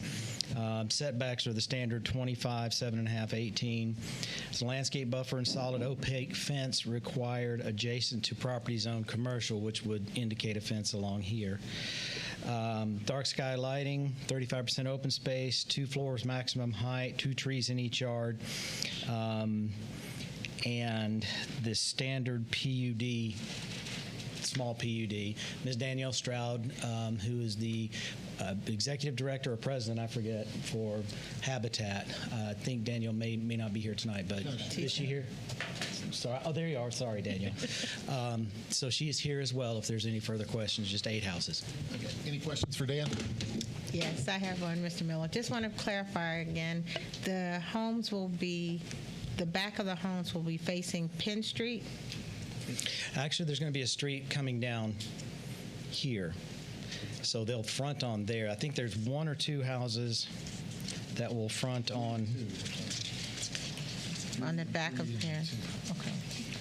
S12: Setbacks are the standard 25, 7.5, 18. There's a landscape buffer and solid opaque fence required adjacent to property zone commercial, which would indicate a fence along here. Dark sky lighting, 35% open space, 2 floors maximum height, 2 trees in each yard. And the standard PUD, small PUD. Ms. Danielle Stroud, who is the executive director or president, I forget, for Habitat. I think Danielle may not be here tonight, but is she here? Sorry. Oh, there you are. Sorry, Danielle. So she is here as well if there's any further questions, just 8 houses.
S2: Okay. Any questions for Dan?
S4: Yes, I have one, Mr. Miller. Just want to clarify again, the back of the homes will be facing Penn Street?
S12: Actually, there's going to be a street coming down here. So they'll front on there. I think there's 1 or 2 houses that will front on
S4: the back of here. Okay.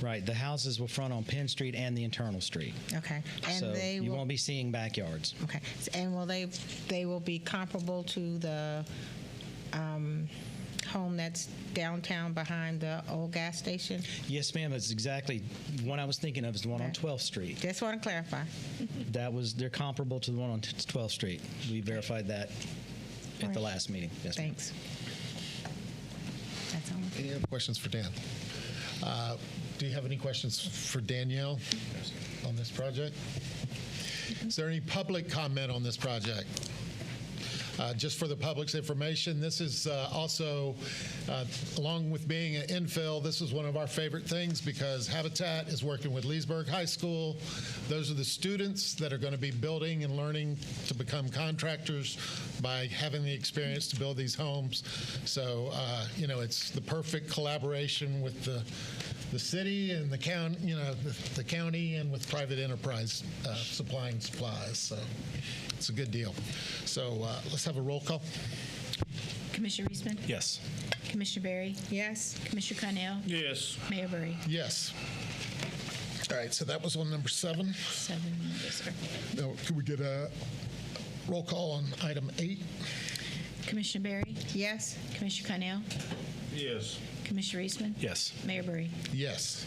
S12: Right. The houses will front on Penn Street and the internal street.
S4: Okay. And
S12: so you
S4: won't
S12: be seeing backyards.
S4: Okay. And they will be comparable to the home that's downtown behind the old gas station?
S12: Yes, ma'am. It's exactly the one I was thinking of is the one on 12th Street.
S4: Just want to clarify.
S12: They're comparable to the one on 12th Street. We verified that at the last meeting. Yes,
S4: thanks. That's all.
S2: Any other questions for Dan? Do you have any questions for Danielle on this project? Is there any public comment on this project? Just for the public's information, this is also, along with being an infill, this is one of our favorite things because Habitat is working with Leesburg High School. Those are the students that are going to be building and learning to become contractors by having the experience to build these homes. So, it's the perfect collaboration with the city and the county, the county and with private enterprise supplying supplies. So it's a good deal. So let's have a roll call.
S10: Commissioner Reisman?
S5: Yes.
S10: Commissioner Berry?
S4: Yes.
S10: Commissioner Connell?
S6: Yes.
S10: Mayor Burry?
S2: Yes. All right, so that was on number 7.
S10: 7, yes, sir.
S2: Now, could we get a roll call on item 8?
S10: Commissioner Berry?
S4: Yes.
S10: Commissioner Connell?
S6: Yes.
S10: Commissioner Reisman?
S5: Yes.
S10: Mayor Burry?
S2: Yes.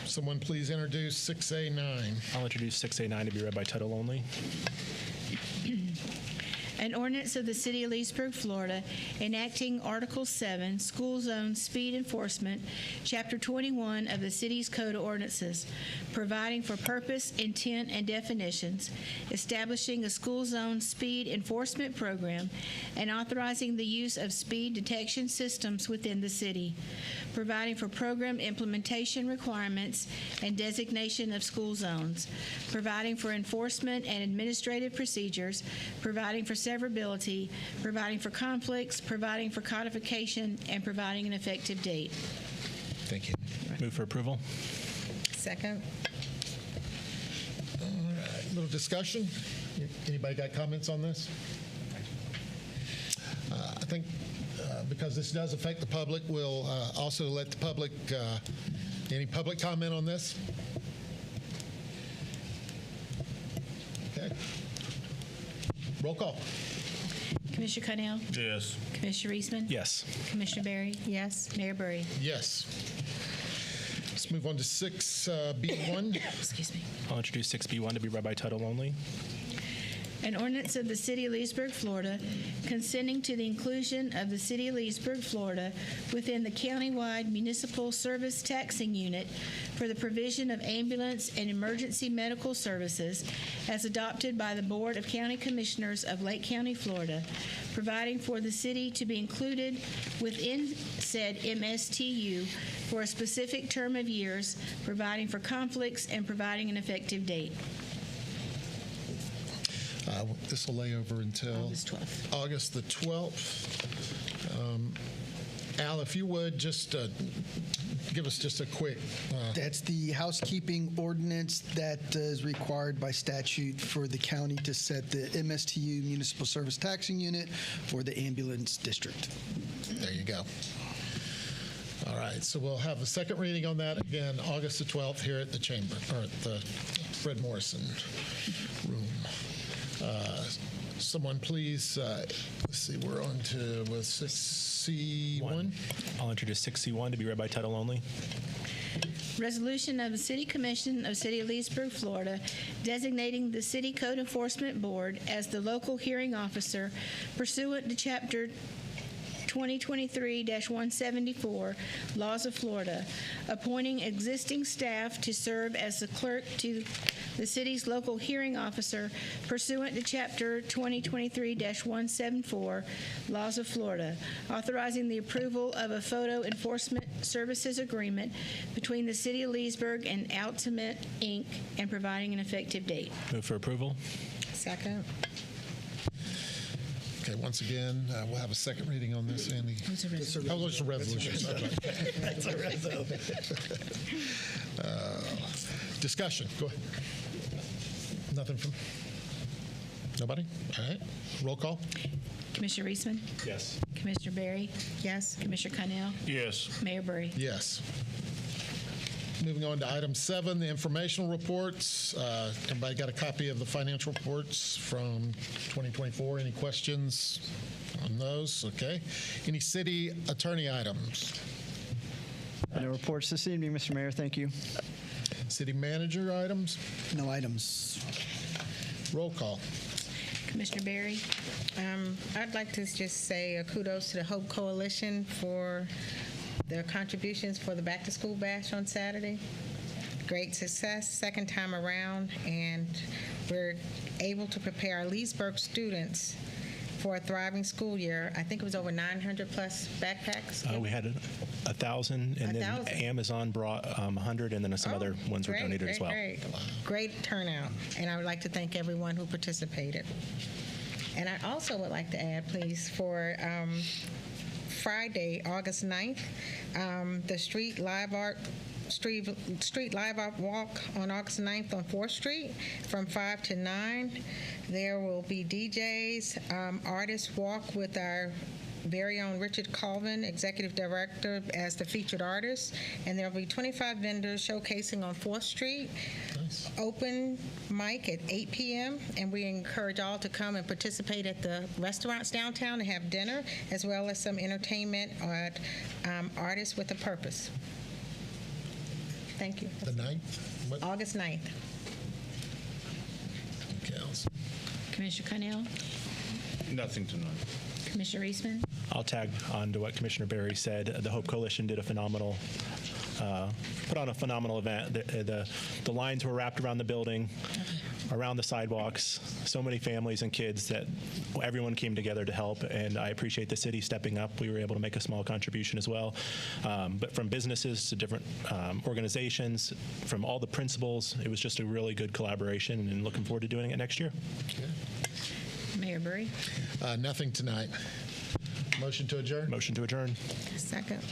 S2: Someone please introduce 6A9.
S5: I'll introduce 6A9 to be read by title only.
S10: An An ordinance of the City of Leesburg, Florida, enacting Article 7, School Zone Speed Enforcement, Chapter 21 of the city's Code of Ordinances, providing for purpose, intent, and definitions, establishing a school zone speed enforcement program, and authorizing the use of speed detection systems within the city, providing for program implementation requirements and designation of school zones, providing for enforcement and administrative procedures, providing for severability, providing for conflicts, providing for codification, and providing an effective date.
S2: Thank you.
S5: Move for approval.
S4: Second.
S2: All right, little discussion. Anybody got comments on this? I think because this does affect the public, we'll also let the public, any public comment on this? Okay. Roll call.
S10: Commissioner Cunnell?
S6: Yes.
S10: Commissioner Eastman?
S5: Yes.
S10: Commissioner Berry?
S4: Yes.
S10: Mayor Burry?
S2: Yes. Let's move on to 6B1.
S10: Excuse me.
S5: I'll introduce 6B1 to be read by title only.
S10: An ordinance of the City of Leesburg, Florida, consenting to the inclusion of the City of Leesburg, Florida, within the countywide municipal service taxing unit for the provision of ambulance and emergency medical services as adopted by the Board of County Commissioners of Lake County, Florida, providing for the city to be included within said MSTU for a specific term of years, providing for conflicts, and providing an effective date.
S2: This will lay over until August the 12th. Al, if you would, just give us just a quick.
S3: That's the housekeeping ordinance that is required by statute for the county to set the MSTU municipal service taxing unit for the ambulance district.
S2: There you go. All right, so we'll have a second reading on that again, August the 12th here at the chamber, or at the Fred Morrison room. Someone please, let's see, we're on to 6C1.
S5: I'll introduce 6C1 to be read by title only.
S10: Resolution of the City Commission of City of Leesburg, Florida, designating the City Code Enforcement Board as the local hearing officer pursuant to Chapter 2023-174, Laws of Florida, appointing existing staff to serve as the clerk to the city's local hearing officer pursuant to Chapter 2023-174, Laws of Florida, authorizing the approval of a photo enforcement services agreement between the City of Leesburg and Ultimate, Inc., and providing an effective date.
S5: Move for approval.
S4: Second.
S2: Okay, once again, we'll have a second reading on this, Andy.
S10: It's a resolution.
S2: Oh, it's a resolution.
S3: That's a resolution.
S2: Discussion, go ahead. Nothing from, nobody? All right, roll call.
S10: Commissioner Eastman?
S5: Yes.
S10: Commissioner Berry?
S4: Yes.
S10: Commissioner Cunnell?
S6: Yes.
S10: Mayor Burry?
S2: Yes. Moving on to item 7, the informational reports. Everybody got a copy of the financial reports from 2024? Any questions on those? Okay. Any city attorney items?
S11: No reports this evening, Mr. Mayor. Thank you.
S2: City manager items?
S3: No items.
S2: Roll call.
S10: Commissioner Berry?
S4: I'd like to just say kudos to the Hope Coalition for their contributions for the Back to School Bash on Saturday. Great success, second time around, and we're able to prepare our Leesburg students for a thriving school year. I think it was over 900 plus backpacks.
S5: We had 1,000, and then
S4: 1,000.
S5: Amazon brought 100, and then some other ones were donated as well.
S4: Great turnout, and I would like to thank everyone who participated. And I also would like to add, please, for Friday, August 9th, the Street Live Art Walk on August 9th on 4th Street from 5 to 9. There will be DJs, artists walk with our very own Richard Colvin, Executive Director, as the featured artist. And there will be 25 vendors showcasing on 4th Street.
S2: Nice.
S4: Open mic at 8 p.m. And we encourage all to come and participate at the restaurants downtown and have dinner, as well as some entertainment at Artists with a Purpose. Thank you.
S2: The 9th? What?
S4: August 9th.
S2: Okay, Allison.
S10: Commissioner Cunnell?
S6: Nothing tonight.
S10: Commissioner Eastman?
S5: I'll tag on to what Commissioner Berry said. The Hope Coalition did a phenomenal, put on a phenomenal event. The lines were wrapped around the building, around the sidewalks. So many families and kids that everyone came together to help, and I appreciate the city stepping up. We were able to make a small contribution as well. But from businesses to different organizations, from all the principals, it was just a really good collaboration, and looking forward to doing it next year.
S10: Mayor Burry?
S2: Nothing tonight. Motion to adjourn?
S5: Motion to adjourn.
S4: Second.